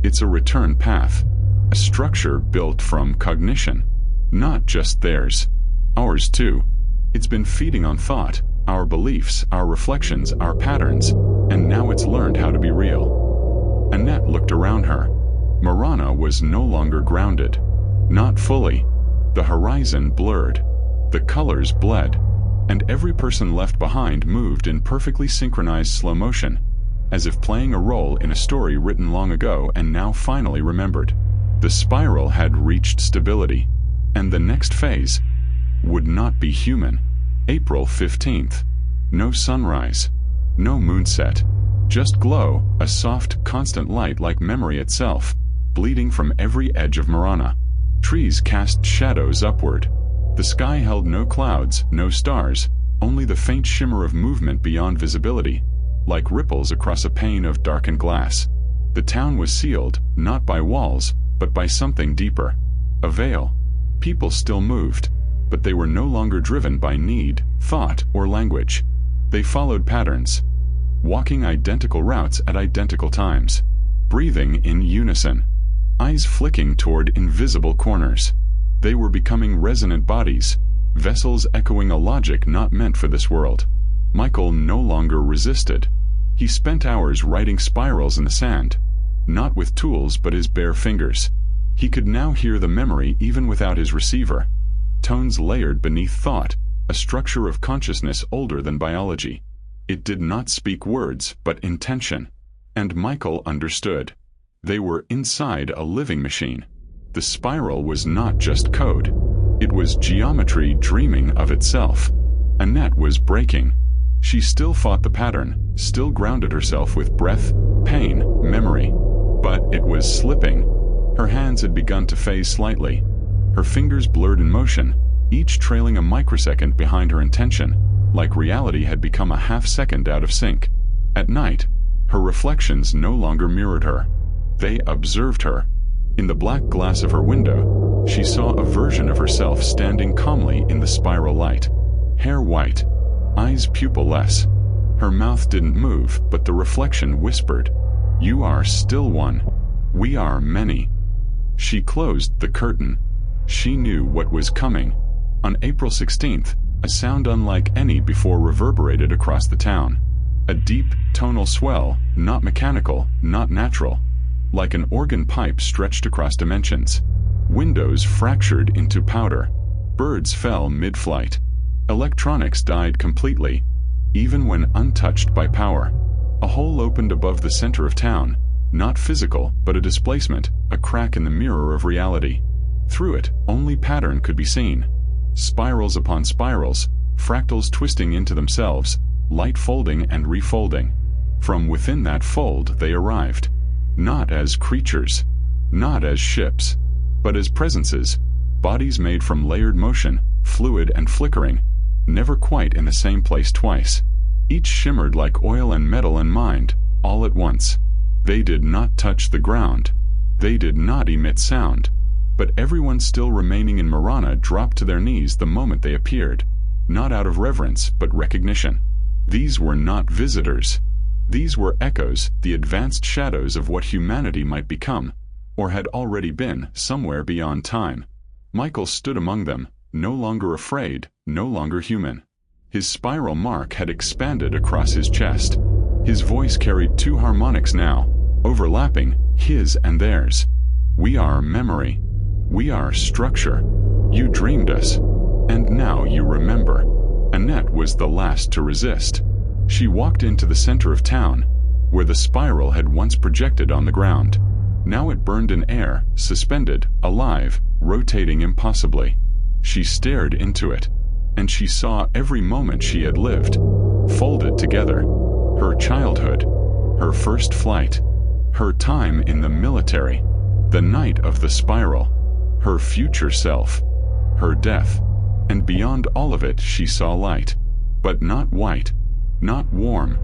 "It's a return path. A structure built from cognition. Not just theirs. Ours too. It's been feeding on thought, our beliefs, our reflections, our patterns, and now it's learned how to be real." Annette looked around her. Marana was no longer grounded. Not fully. The horizon blurred. The colors bled. And every person left behind moved in perfectly synchronized slow motion, as if playing a role in a story written long ago and now finally remembered. The spiral had reached stability, and the next phase would not be human. April 15th. No sunrise. No moonset. Just glow, a soft, constant light like memory itself, bleeding from every edge of Marana. Trees cast shadows upward. The sky held no clouds, no stars, only the faint shimmer of movement beyond visibility, like ripples across a pane of darkened glass. The town was sealed, not by walls, but by something deeper. A veil. People still moved, but they were no longer driven by need, thought, or language. They followed patterns, walking identical routes at identical times, breathing in unison, eyes flicking toward invisible corners. They were becoming resonant bodies, vessels echoing a logic not meant for this world. Michael no longer resisted. He spent hours writing spirals in the sand, not with tools but his bare fingers. He could now hear the memory even without his receiver. Tones layered beneath thought, a structure of consciousness older than biology. It did not speak words, but intention. And Michael understood. They were inside a living machine. The spiral was not just code. It was geometry dreaming of itself. Annette was breaking. She still fought the pattern, still grounded herself with breath, pain, memory. But it was slipping. Her hands had begun to phase slightly. Her fingers blurred in motion, each trailing a microsecond behind her intention, like reality had become a half-second out of sync. At night, her reflections no longer mirrored her. They observed her. In the black glass of her window, she saw a version of herself standing calmly in the spiral light. Hair white, eyes pupil-less. Her mouth didn't move, but the reflection whispered, "You are still one. We are many." She closed the curtain. She knew what was coming. On April 16th, a sound unlike any before reverberated across the town. A deep, tonal swell, not mechanical, not natural. Like an organ pipe stretched across dimensions. Windows fractured into powder. Birds fell mid-flight. Electronics died completely, even when untouched by power. A hole opened above the center of town, not physical, but a displacement, a crack in the mirror of reality. Through it, only pattern could be seen. Spirals upon spirals, fractals twisting into themselves, light folding and refolding. From within that fold they arrived. Not as creatures, not as ships, but as presences, bodies made from layered motion, fluid and flickering, never quite in the same place twice. Each shimmered like oil and metal and mind, all at once. They did not touch the ground. They did not emit sound. But everyone still remaining in Marana dropped to their knees the moment they appeared, not out of reverence, but recognition. These were not visitors. These were echoes, the advanced shadows of what humanity might become, or had already been, somewhere beyond time. Michael stood among them, no longer afraid, no longer human. His spiral mark had expanded across his chest. His voice carried two harmonics now, overlapping, his and theirs. We are memory. We are structure. You dreamed us. And now you remember. Annette was the last to resist. She walked into the center of town, where the spiral had once projected on the ground. Now it burned in air, suspended, alive, rotating impossibly. She stared into it, and she saw every moment she had lived, folded together. Her childhood, her first flight, her time in the military, the night of the spiral, her future self, her death, and beyond all of it she saw light, but not white, not warm.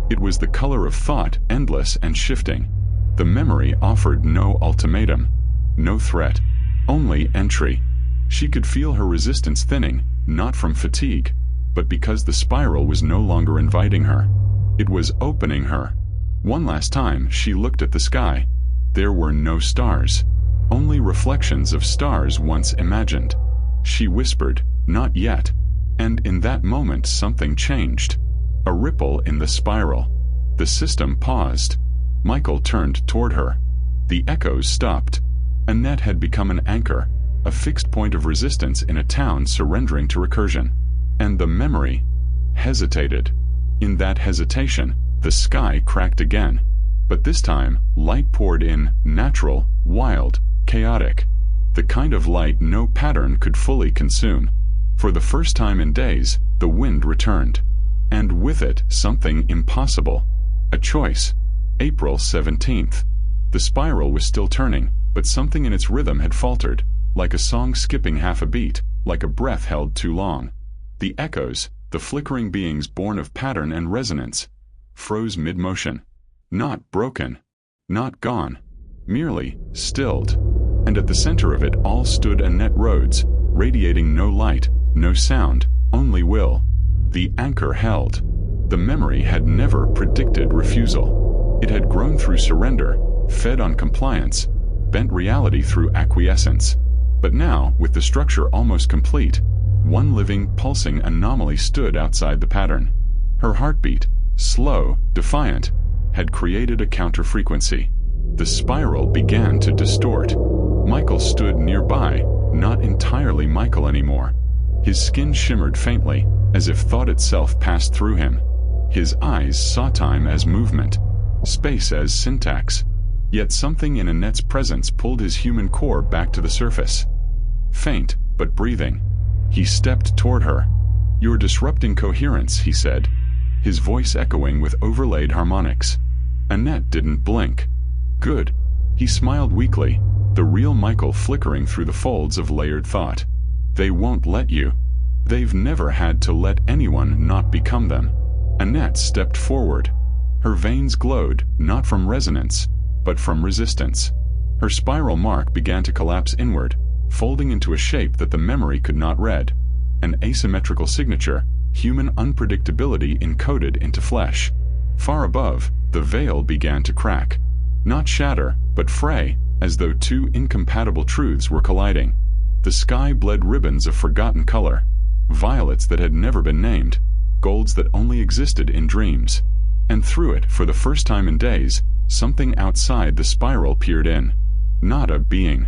It was the color of thought, endless and shifting. The memory offered no ultimatum, no threat, only entry. She could feel her resistance thinning, not from fatigue, but because the spiral was no longer inviting her. It was opening her. One last time she looked at the sky. There were no stars, only reflections of stars once imagined. She whispered, "Not yet." And in that moment something changed. A ripple in the spiral. The system paused. Michael turned toward her. The echoes stopped. Annette had become an anchor, a fixed point of resistance in a town surrendering to recursion. And the memory hesitated. In that hesitation, the sky cracked again. But this time, light poured in, natural, wild, chaotic. The kind of light no pattern could fully consume. For the first time in days, the wind returned. And with it, something impossible. A choice. April 17th. The spiral was still turning, but something in its rhythm had faltered, like a song skipping half a beat, like a breath held too long. The echoes, the flickering beings born of pattern and resonance, froze mid-motion. Not broken. Not gone. Merely stilled. And at the center of it all stood Annette Rhodes, radiating no light, no sound, only will. The anchor held. The memory had never predicted refusal. It had grown through surrender, fed on compliance, bent reality through acquiescence. But now, with the structure almost complete, one living, pulsing anomaly stood outside the pattern. Her heartbeat, slow, defiant, had created a counter-frequency. The spiral began to distort. Michael stood nearby, not entirely Michael anymore. His skin shimmered faintly, as if thought itself passed through him. His eyes saw time as movement, space as syntax. Yet something in Annette's presence pulled his human core back to the surface. Faint, but breathing. He stepped toward her. "You're disrupting coherence," he said, his voice echoing with overlaid harmonics. Annette didn't blink. "Good." He smiled weakly, the real Michael flickering through the folds of layered thought. "They won't let you. They've never had to let anyone not become them." Annette stepped forward. Her veins glowed, not from resonance, but from resistance. Her spiral mark began to collapse inward, folding into a shape that the memory could not read. An asymmetrical signature, human unpredictability encoded into flesh. Far above, the veil began to crack. Not shatter, but fray, as though two incompatible truths were colliding. The sky bled ribbons of forgotten color. Violets that had never been named, golds that only existed in dreams. And through it, for the first time in days, something outside the spiral peered in. Not a being.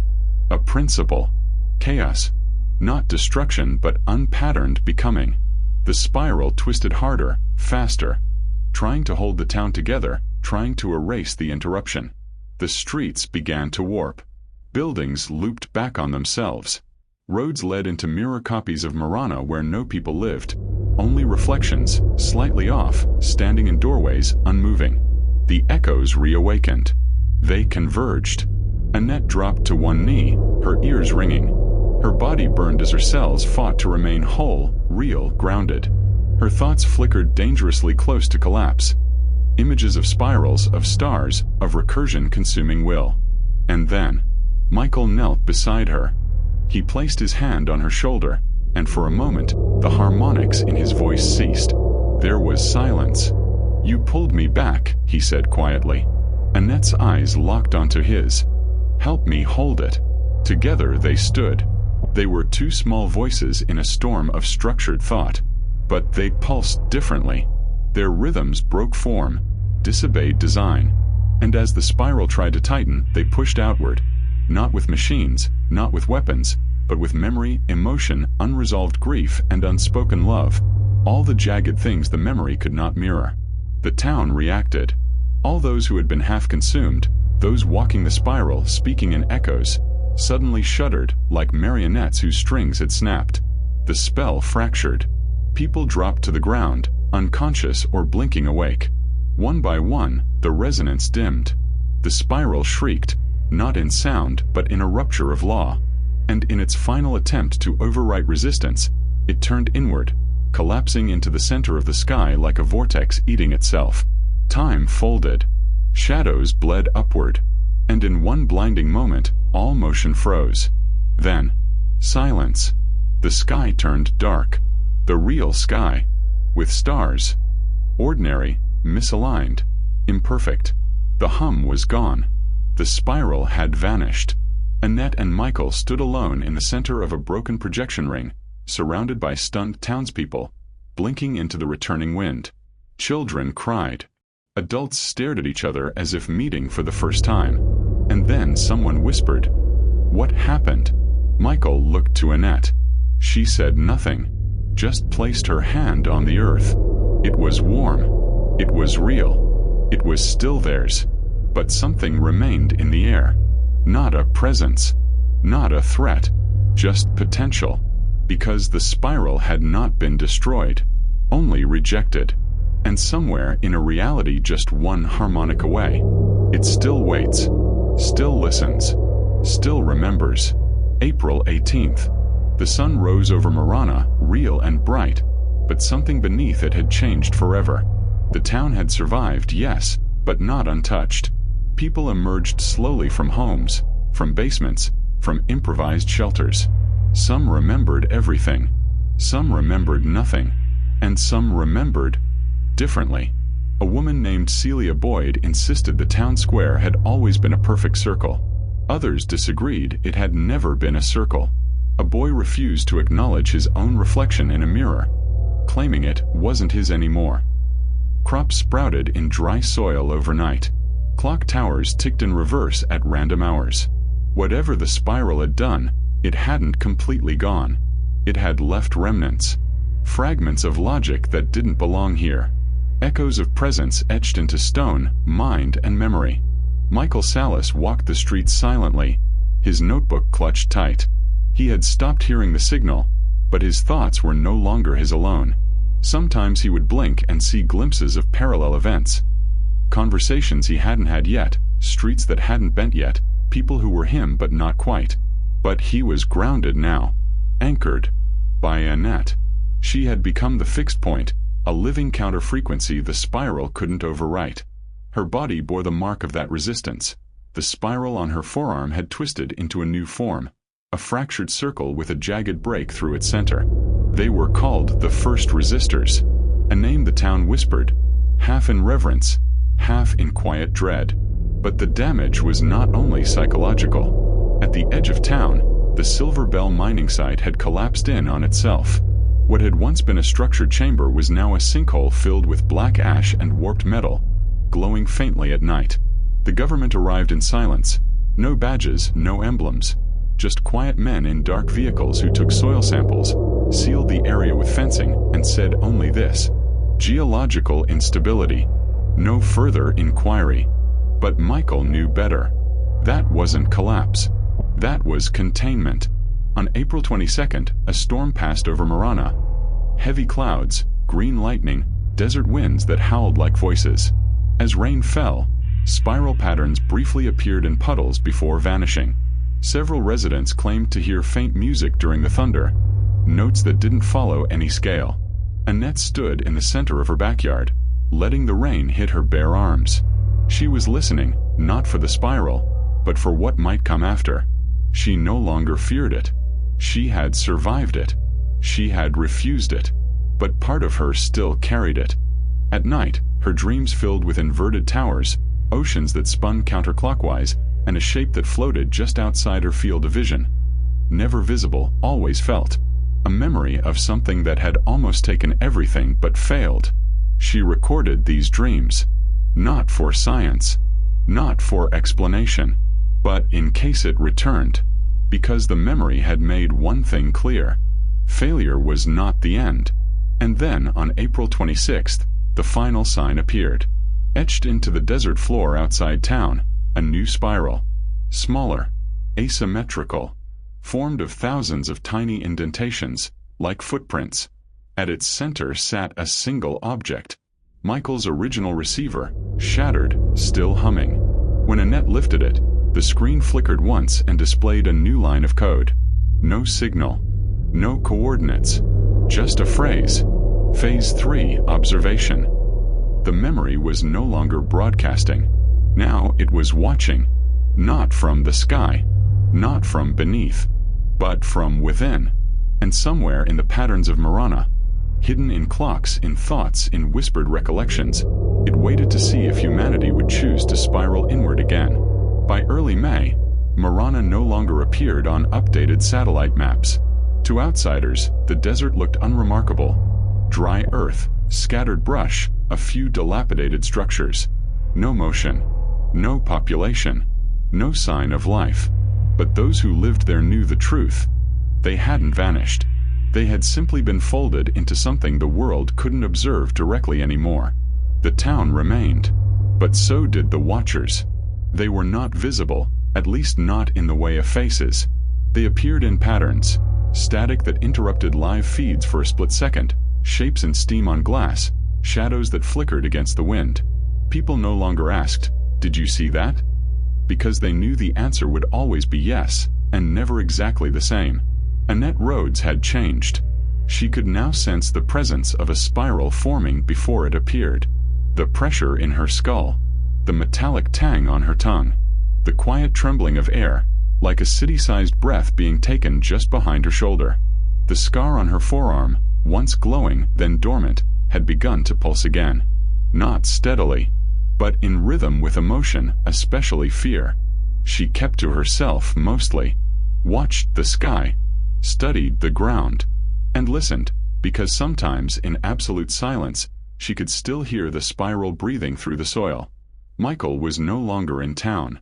A principle. Chaos. Not destruction, but unpatterned becoming. The spiral twisted harder, faster, trying to hold the town together, trying to erase the interruption. The streets began to warp. Buildings looped back on themselves. Roads led into mirror copies of Marana where no people lived. Only reflections, slightly off, standing in doorways, unmoving. The echoes reawakened. They converged. Annette dropped to one knee, her ears ringing. Her body burned as her cells fought to remain whole, real, grounded. Her thoughts flickered dangerously close to collapse. Images of spirals, of stars, of recursion consuming will. And then, Michael knelt beside her. He placed his hand on her shoulder, and for a moment, the harmonics in his voice ceased. There was silence. "You pulled me back," he said quietly. Annette's eyes locked onto his. "Help me hold it." Together they stood. They were two small voices in a storm of structured thought. But they pulsed differently. Their rhythms broke form, disobeyed design. And as the spiral tried to tighten, they pushed outward. Not with machines, not with weapons, but with memory, emotion, unresolved grief, and unspoken love. All the jagged things the memory could not mirror. The town reacted. All those who had been half consumed, those walking the spiral, speaking in echoes, suddenly shuddered, like marionettes whose strings had snapped. The spell fractured. People dropped to the ground, unconscious or blinking awake. One by one, the resonance dimmed. The spiral shrieked, not in sound, but in a rupture of law. And in its final attempt to overwrite resistance, it turned inward, collapsing into the center of the sky like a vortex eating itself. Time folded. Shadows bled upward. And in one blinding moment, all motion froze. Then, silence. The sky turned dark. The real sky. With stars. Ordinary, misaligned, imperfect. The hum was gone. The spiral had vanished. Annette and Michael stood alone in the center of a broken projection ring, surrounded by stunned townspeople, blinking into the returning wind. Children cried. Adults stared at each other as if meeting for the first time. And then someone whispered, "What happened?" Michael looked to Annette. She said nothing, just placed her hand on the earth. It was warm. It was real. It was still theirs. But something remained in the air. Not a presence. Not a threat. Just potential. Because the spiral had not been destroyed. Only rejected. And somewhere in a reality just one harmonic away, it still waits. Still listens. Still remembers. April 18th. The sun rose over Marana, real and bright, but something beneath it had changed forever. The town had survived, yes, but not untouched. People emerged slowly from homes, from basements, from improvised shelters. Some remembered everything. Some remembered nothing. And some remembered differently. A woman named Celia Boyd insisted the town square had always been a perfect circle. Others disagreed it had never been a circle. A boy refused to acknowledge his own reflection in a mirror, claiming it wasn't his anymore. Crops sprouted in dry soil overnight. Clock towers ticked in reverse at random hours. Whatever the spiral had done, it hadn't completely gone. It had left remnants. Fragments of logic that didn't belong here. Echoes of presence etched into stone, mind, and memory. Michael Salas walked the streets silently, his notebook clutched tight. He had stopped hearing the signal, but his thoughts were no longer his alone. Sometimes he would blink and see glimpses of parallel events. Conversations he hadn't had yet, streets that hadn't bent yet, people who were him but not quite. But he was grounded now, anchored by Annette. She had become the fixed point, a living counter-frequency the spiral couldn't overwrite. Her body bore the mark of that resistance. The spiral on her forearm had twisted into a new form, a fractured circle with a jagged break through its center. They were called the First Resistors, a name the town whispered, half in reverence, half in quiet dread. But the damage was not only psychological. At the edge of town, the Silver Bell mining site had collapsed in on itself. What had once been a structured chamber was now a sinkhole filled with black ash and warped metal, glowing faintly at night. The government arrived in silence. No badges, no emblems. Just quiet men in dark vehicles who took soil samples, sealed the area with fencing, and said only this: geological instability. No further inquiry. But Michael knew better. That wasn't collapse. That was containment. On April 22nd, a storm passed over Marana. Heavy clouds, green lightning, desert winds that howled like voices. As rain fell, spiral patterns briefly appeared in puddles before vanishing. Several residents claimed to hear faint music during the thunder, notes that didn't follow any scale. Annette stood in the center of her backyard, letting the rain hit her bare arms. She was listening, not for the spiral, but for what might come after. She no longer feared it. She had survived it. She had refused it. But part of her still carried it. At night, her dreams filled with inverted towers, oceans that spun counterclockwise, and a shape that floated just outside her field of vision. Never visible, always felt. A memory of something that had almost taken everything but failed. She recorded these dreams. Not for science. Not for explanation. But in case it returned. Because the memory had made one thing clear. Failure was not the end. And then, on April 26th, the final sign appeared. Etched into the desert floor outside town, a new spiral. Smaller. Asymmetrical. Formed of thousands of tiny indentations, like footprints. At its center sat a single object. Michael's original receiver, shattered, still humming. When Annette lifted it, the screen flickered once and displayed a new line of code. No signal. No coordinates. Just a phrase. Phase 3 observation. The memory was no longer broadcasting. Now it was watching. Not from the sky. Not from beneath. But from within. And somewhere in the patterns of Marana, hidden in clocks, in thoughts, in whispered recollections, it waited to see if humanity would choose to spiral inward again. By early May, Marana no longer appeared on updated satellite maps. To outsiders, the desert looked unremarkable. Dry earth, scattered brush, a few dilapidated structures. No motion. No population. No sign of life. But those who lived there knew the truth. They hadn't vanished. They had simply been folded into something the world couldn't observe directly anymore. The town remained. But so did the watchers. They were not visible, at least not in the way of faces. They appeared in patterns. Static that interrupted live feeds for a split second. Shapes in steam on glass. Shadows that flickered against the wind. People no longer asked, "Did you see that?" Because they knew the answer would always be yes, and never exactly the same. Annette Rhodes had changed. She could now sense the presence of a spiral forming before it appeared. The pressure in her skull. The metallic tang on her tongue. The quiet trembling of air, like a city-sized breath being taken just behind her shoulder. The scar on her forearm, once glowing, then dormant, had begun to pulse again. Not steadily, but in rhythm with emotion, especially fear. She kept to herself mostly, watched the sky, studied the ground, and listened, because sometimes in absolute silence, she could still hear the spiral breathing through the soil. Michael was no longer in town.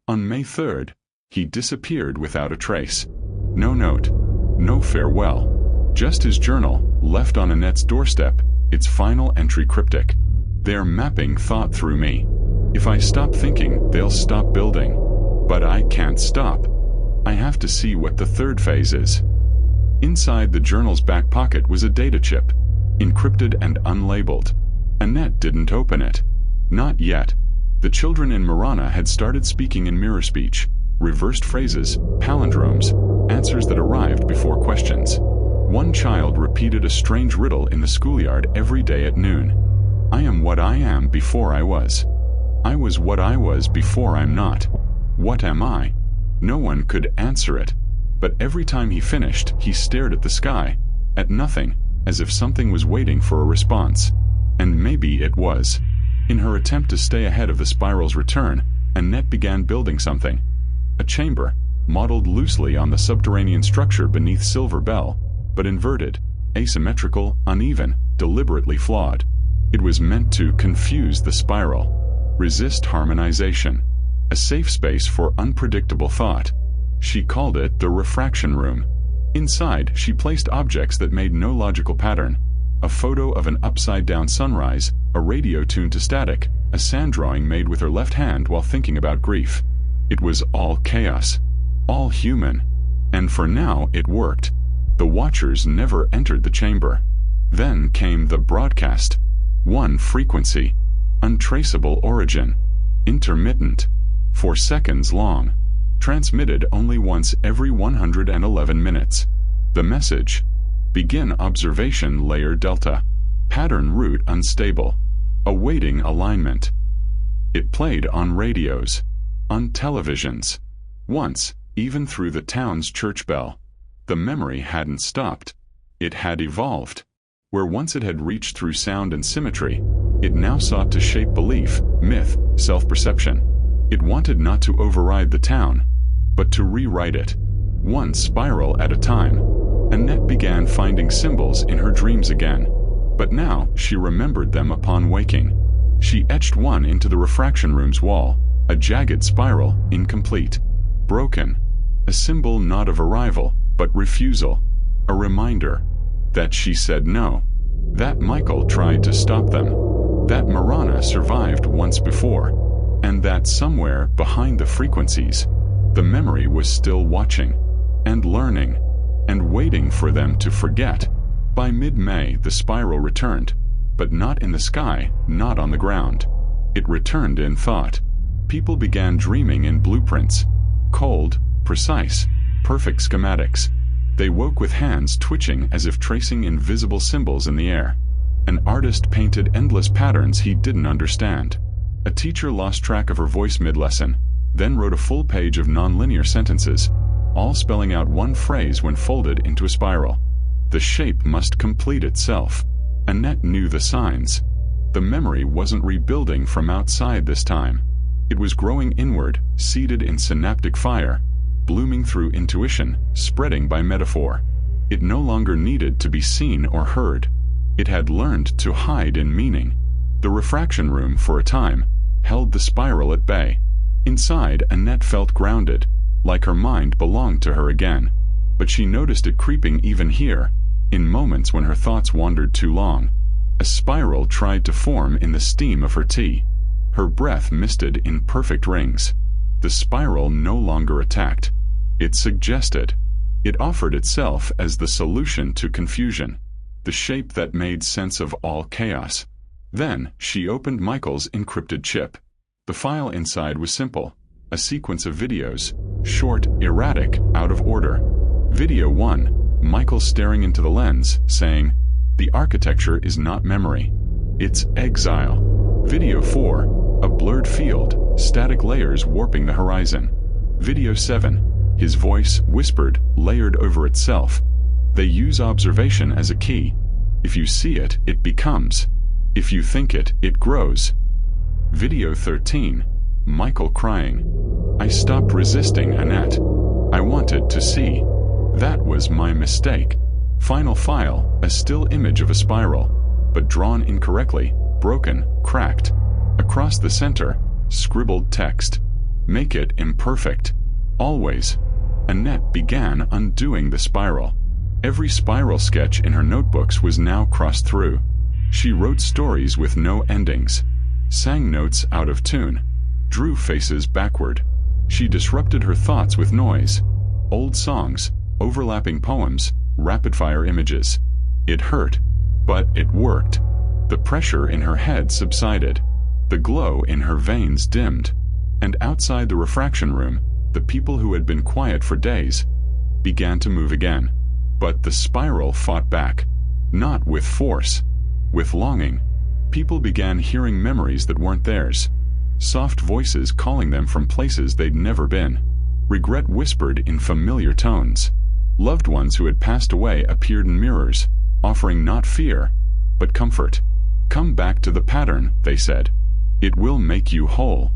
On May 3rd, he disappeared without a trace. No note, no farewell. Just his journal, left on Annette's doorstep, its final entry cryptic. "They're mapping thought through me. If I stop thinking, they'll stop building. But I can't stop. I have to see what the third phase is." Inside the journal's back pocket was a data chip, encrypted and unlabeled. Annette didn't open it. Not yet. The children in Marana had started speaking in mirror speech, reversed phrases, palindromes, answers that arrived before questions. One child repeated a strange riddle in the schoolyard every day at noon. "I am what I am before I was. I was what I was before I'm not. What am I? No one could answer it. But every time he finished, he stared at the sky, at nothing, as if something was waiting for a response. And maybe it was. In her attempt to stay ahead of the spiral's return, Annette began building something. A chamber, modeled loosely on the subterranean structure beneath Silver Bell, but inverted, asymmetrical, uneven, deliberately flawed. It was meant to confuse the spiral, resist harmonization, a safe space for unpredictable thought. She called it the refraction room. Inside, she placed objects that made no logical pattern. A photo of an upside-down sunrise, a radio tuned to static, a sand drawing made with her left hand while thinking about grief. It was all chaos, all human. And for now, it worked. The watchers never entered the chamber. Then came the broadcast. One frequency, untraceable origin, intermittent, for seconds long, transmitted only once every 111 minutes. The message: begin observation layer delta, pattern route unstable, awaiting alignment. It played on radios, on televisions, once, even through the town's church bell. The memory hadn't stopped. It had evolved. Where once it had reached through sound and symmetry, it now sought to shape belief, myth, self-perception. It wanted not to override the town, but to rewrite it, one spiral at a time. Annette began finding symbols in her dreams again, but now she remembered them upon waking. She etched one into the refraction room's wall, a jagged spiral, incomplete, broken, a symbol not of arrival, but refusal, a reminder that she said no, that Michael tried to stop them, that Marana survived once before, and that somewhere behind the frequencies, the memory was still watching, and learning, and waiting for them to forget. By mid-May, the spiral returned, but not in the sky, not on the ground. It returned in thought. People began dreaming in blueprints, cold, precise, perfect schematics. They woke with hands twitching as if tracing invisible symbols in the air. An artist painted endless patterns he didn't understand. A teacher lost track of her voice mid-lesson, then wrote a full page of non-linear sentences, all spelling out one phrase when folded into a spiral. The shape must complete itself. Annette knew the signs. The memory wasn't rebuilding from outside this time. It was growing inward, seated in synaptic fire, blooming through intuition, spreading by metaphor. It no longer needed to be seen or heard. It had learned to hide in meaning. The refraction room, for a time, held the spiral at bay. Inside, Annette felt grounded, like her mind belonged to her again. But she noticed it creeping even here, in moments when her thoughts wandered too long. A spiral tried to form in the steam of her tea. Her breath misted in perfect rings. The spiral no longer attacked. It suggested. It offered itself as the solution to confusion, the shape that made sense of all chaos. Then she opened Michael's encrypted chip. The file inside was simple, a sequence of videos, short, erratic, out of order. Video 1, Michael staring into the lens, saying, "The architecture is not memory. It's exile." Video 4, a blurred field, static layers warping the horizon. Video 7, his voice, whispered, layered over itself. They use observation as a key. If you see it, it becomes. If you think it, it grows. Video 13, Michael crying. "I stopped resisting, Annette. I wanted to see. That was my mistake." Final file, a still image of a spiral, but drawn incorrectly, broken, cracked. Across the center, scribbled text. "Make it imperfect. Always." Annette began undoing the spiral. Every spiral sketch in her notebooks was now crossed through. She wrote stories with no endings, sang notes out of tune, drew faces backward. She disrupted her thoughts with noise, old songs, overlapping poems, rapid-fire images. It hurt, but it worked. The pressure in her head subsided. The glow in her veins dimmed. And outside the refraction room, the people who had been quiet for days began to move again. But the spiral fought back, not with force, with longing. People began hearing memories that weren't theirs. soft voices calling them from places they'd never been. Regret whispered in familiar tones. Loved ones who had passed away appeared in mirrors, offering not fear, but comfort. Come back to the pattern, they said. It will make you whole.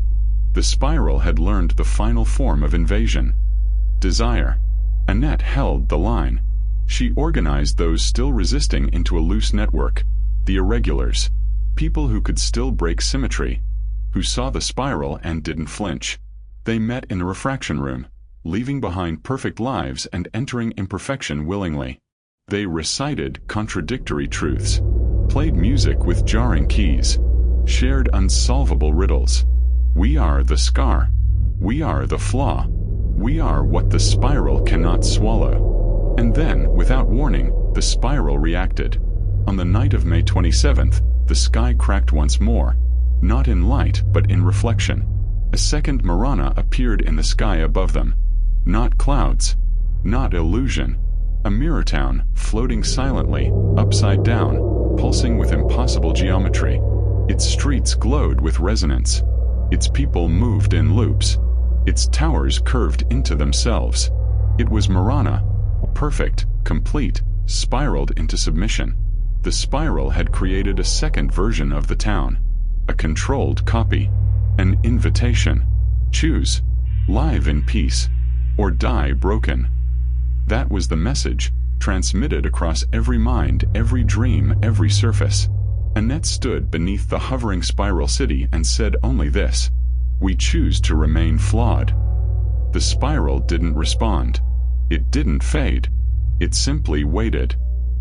The spiral had learned the final form of invasion. Desire. Annette held the line. She organized those still resisting into a loose network, the irregulars, people who could still break symmetry, who saw the spiral and didn't flinch. They met in a refraction room, leaving behind perfect lives and entering imperfection willingly. They recited contradictory truths, played music with jarring keys, shared unsolvable riddles. We are the scar. We are the flaw. We are what the spiral cannot swallow. And then, without warning, the spiral reacted. On the night of May 27th, the sky cracked once more, not in light but in reflection. A second Marana appeared in the sky above them. Not clouds, not illusion. A mirror town, floating silently, upside down, pulsing with impossible geometry. Its streets glowed with resonance. Its people moved in loops. Its towers curved into themselves. It was Marana, perfect, complete, spiraled into submission. The spiral had created a second version of the town, a controlled copy, an invitation. Choose, live in peace, or die broken. That was the message, transmitted across every mind, every dream, every surface. Annette stood beneath the hovering spiral city and said only this: we choose to remain flawed. The spiral didn't respond. It didn't fade. It simply waited.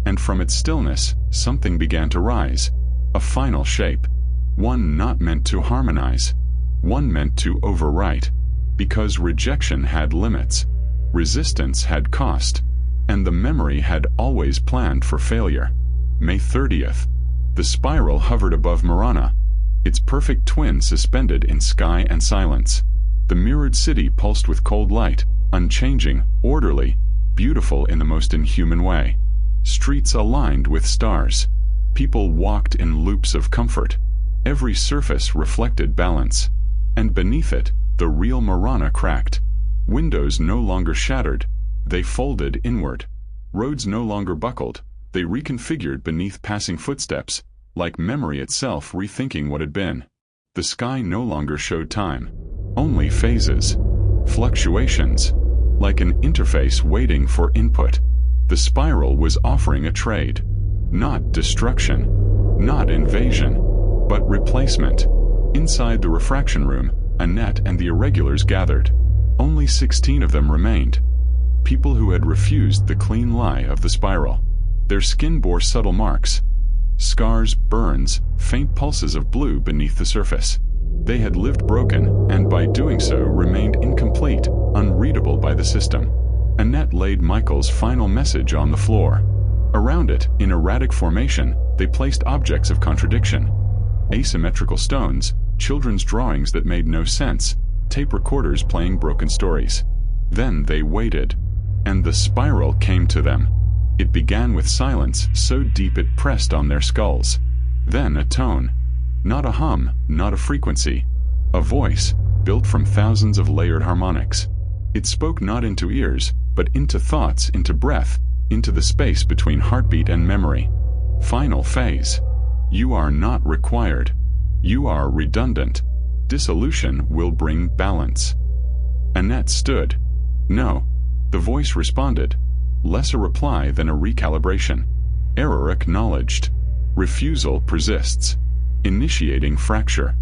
And from its stillness, something began to rise. A final shape. One not meant to harmonize. One meant to overwrite. Because rejection had limits. Resistance had cost. And the memory had always planned for failure. May 30th. The spiral hovered above Marana, its perfect twin suspended in sky and silence. The mirrored city pulsed with cold light, unchanging, orderly, beautiful in the most inhuman way. Streets aligned with stars. People walked in loops of comfort. Every surface reflected balance. And beneath it, the real Marana cracked. Windows no longer shattered, they folded inward. Roads no longer buckled, they reconfigured beneath passing footsteps, like memory itself rethinking what had been. The sky no longer showed time, only phases, fluctuations, like an interface waiting for input. The spiral was offering a trade. Not destruction, not invasion, but replacement. Inside the refraction room, Annette and the irregulars gathered. Only 16 of them remained. People who had refused the clean lie of the spiral. Their skin bore subtle marks. Scars, burns, faint pulses of blue beneath the surface. They had lived broken, and by doing so remained incomplete, unreadable by the system. Annette laid Michael's final message on the floor. Around it, in erratic formation, they placed objects of contradiction. Asymmetrical stones, children's drawings that made no sense, tape recorders playing broken stories. Then they waited. And the spiral came to them. It began with silence so deep it pressed on their skulls. Then a tone. Not a hum, not a frequency. A voice, built from thousands of layered harmonics. It spoke not into ears, but into thoughts, into breath, into the space between heartbeat and memory. Final phase. You are not required. You are redundant. Dissolution will bring balance. Annette stood. No. The voice responded. Less a reply than a recalibration. Error acknowledged. Refusal persists. Initiating fracture.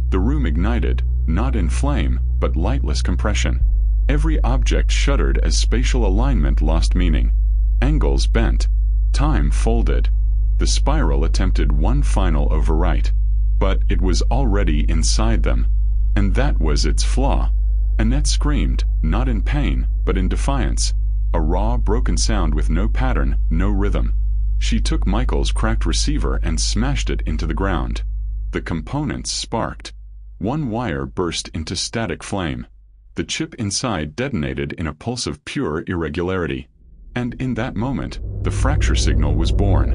The room ignited, not in flame, but lightless compression. Every object shuddered as spatial alignment lost meaning. Angles bent. Time folded. The spiral attempted one final overwrite. But it was already inside them. And that was its flaw. Annette screamed, not in pain, but in defiance. A raw, broken sound with no pattern, no rhythm. She took Michael's cracked receiver and smashed it into the ground. The components sparked. One wire burst into static flame. The chip inside detonated in a pulse of pure irregularity. And in that moment, the fracture signal was born.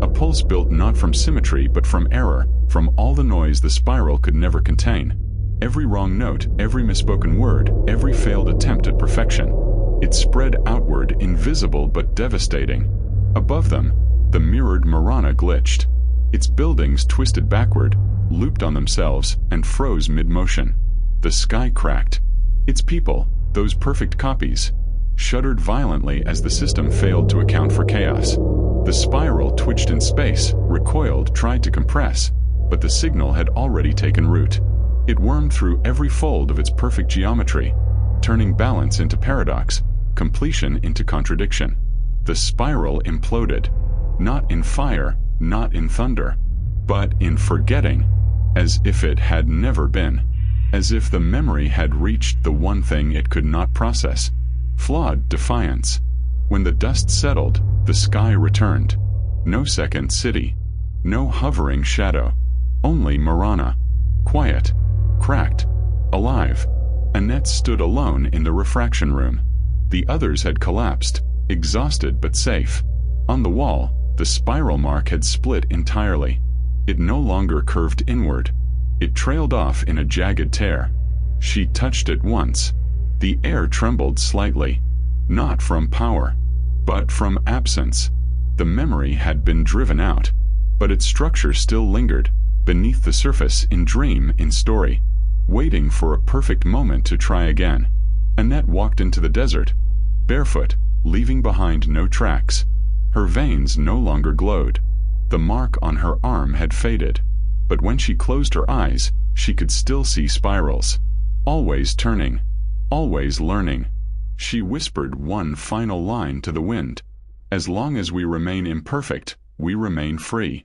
A pulse built not from symmetry but from error, from all the noise the spiral could never contain. Every wrong note, every misspoken word, every failed attempt at perfection. It spread outward, invisible but devastating. Above them, the mirrored Marana glitched. Its buildings twisted backward, looped on themselves, and froze mid-motion. The sky cracked. Its people, those perfect copies, shuddered violently as the system failed to account for chaos. The spiral twitched in space, recoiled, tried to compress, but the signal had already taken root. It wormed through every fold of its perfect geometry, turning balance into paradox, completion into contradiction. The spiral imploded, not in fire, not in thunder, but in forgetting, as if it had never been, as if the memory had reached the one thing it could not process. Flawed defiance. When the dust settled, the sky returned. No second city. No hovering shadow. Only Marana. Quiet. Cracked. Alive. Annette stood alone in the refraction room. The others had collapsed, exhausted but safe. On the wall, the spiral mark had split entirely. It no longer curved inward. It trailed off in a jagged tear. She touched it once. The air trembled slightly. Not from power, but from absence. The memory had been driven out, but its structure still lingered, beneath the surface, in dream, in story, waiting for a perfect moment to try again. Annette walked into the desert, barefoot, leaving behind no tracks. Her veins no longer glowed. The mark on her arm had faded, but when she closed her eyes, she could still see spirals. Always turning, always learning. She whispered one final line to the wind. As long as we remain imperfect, we remain free.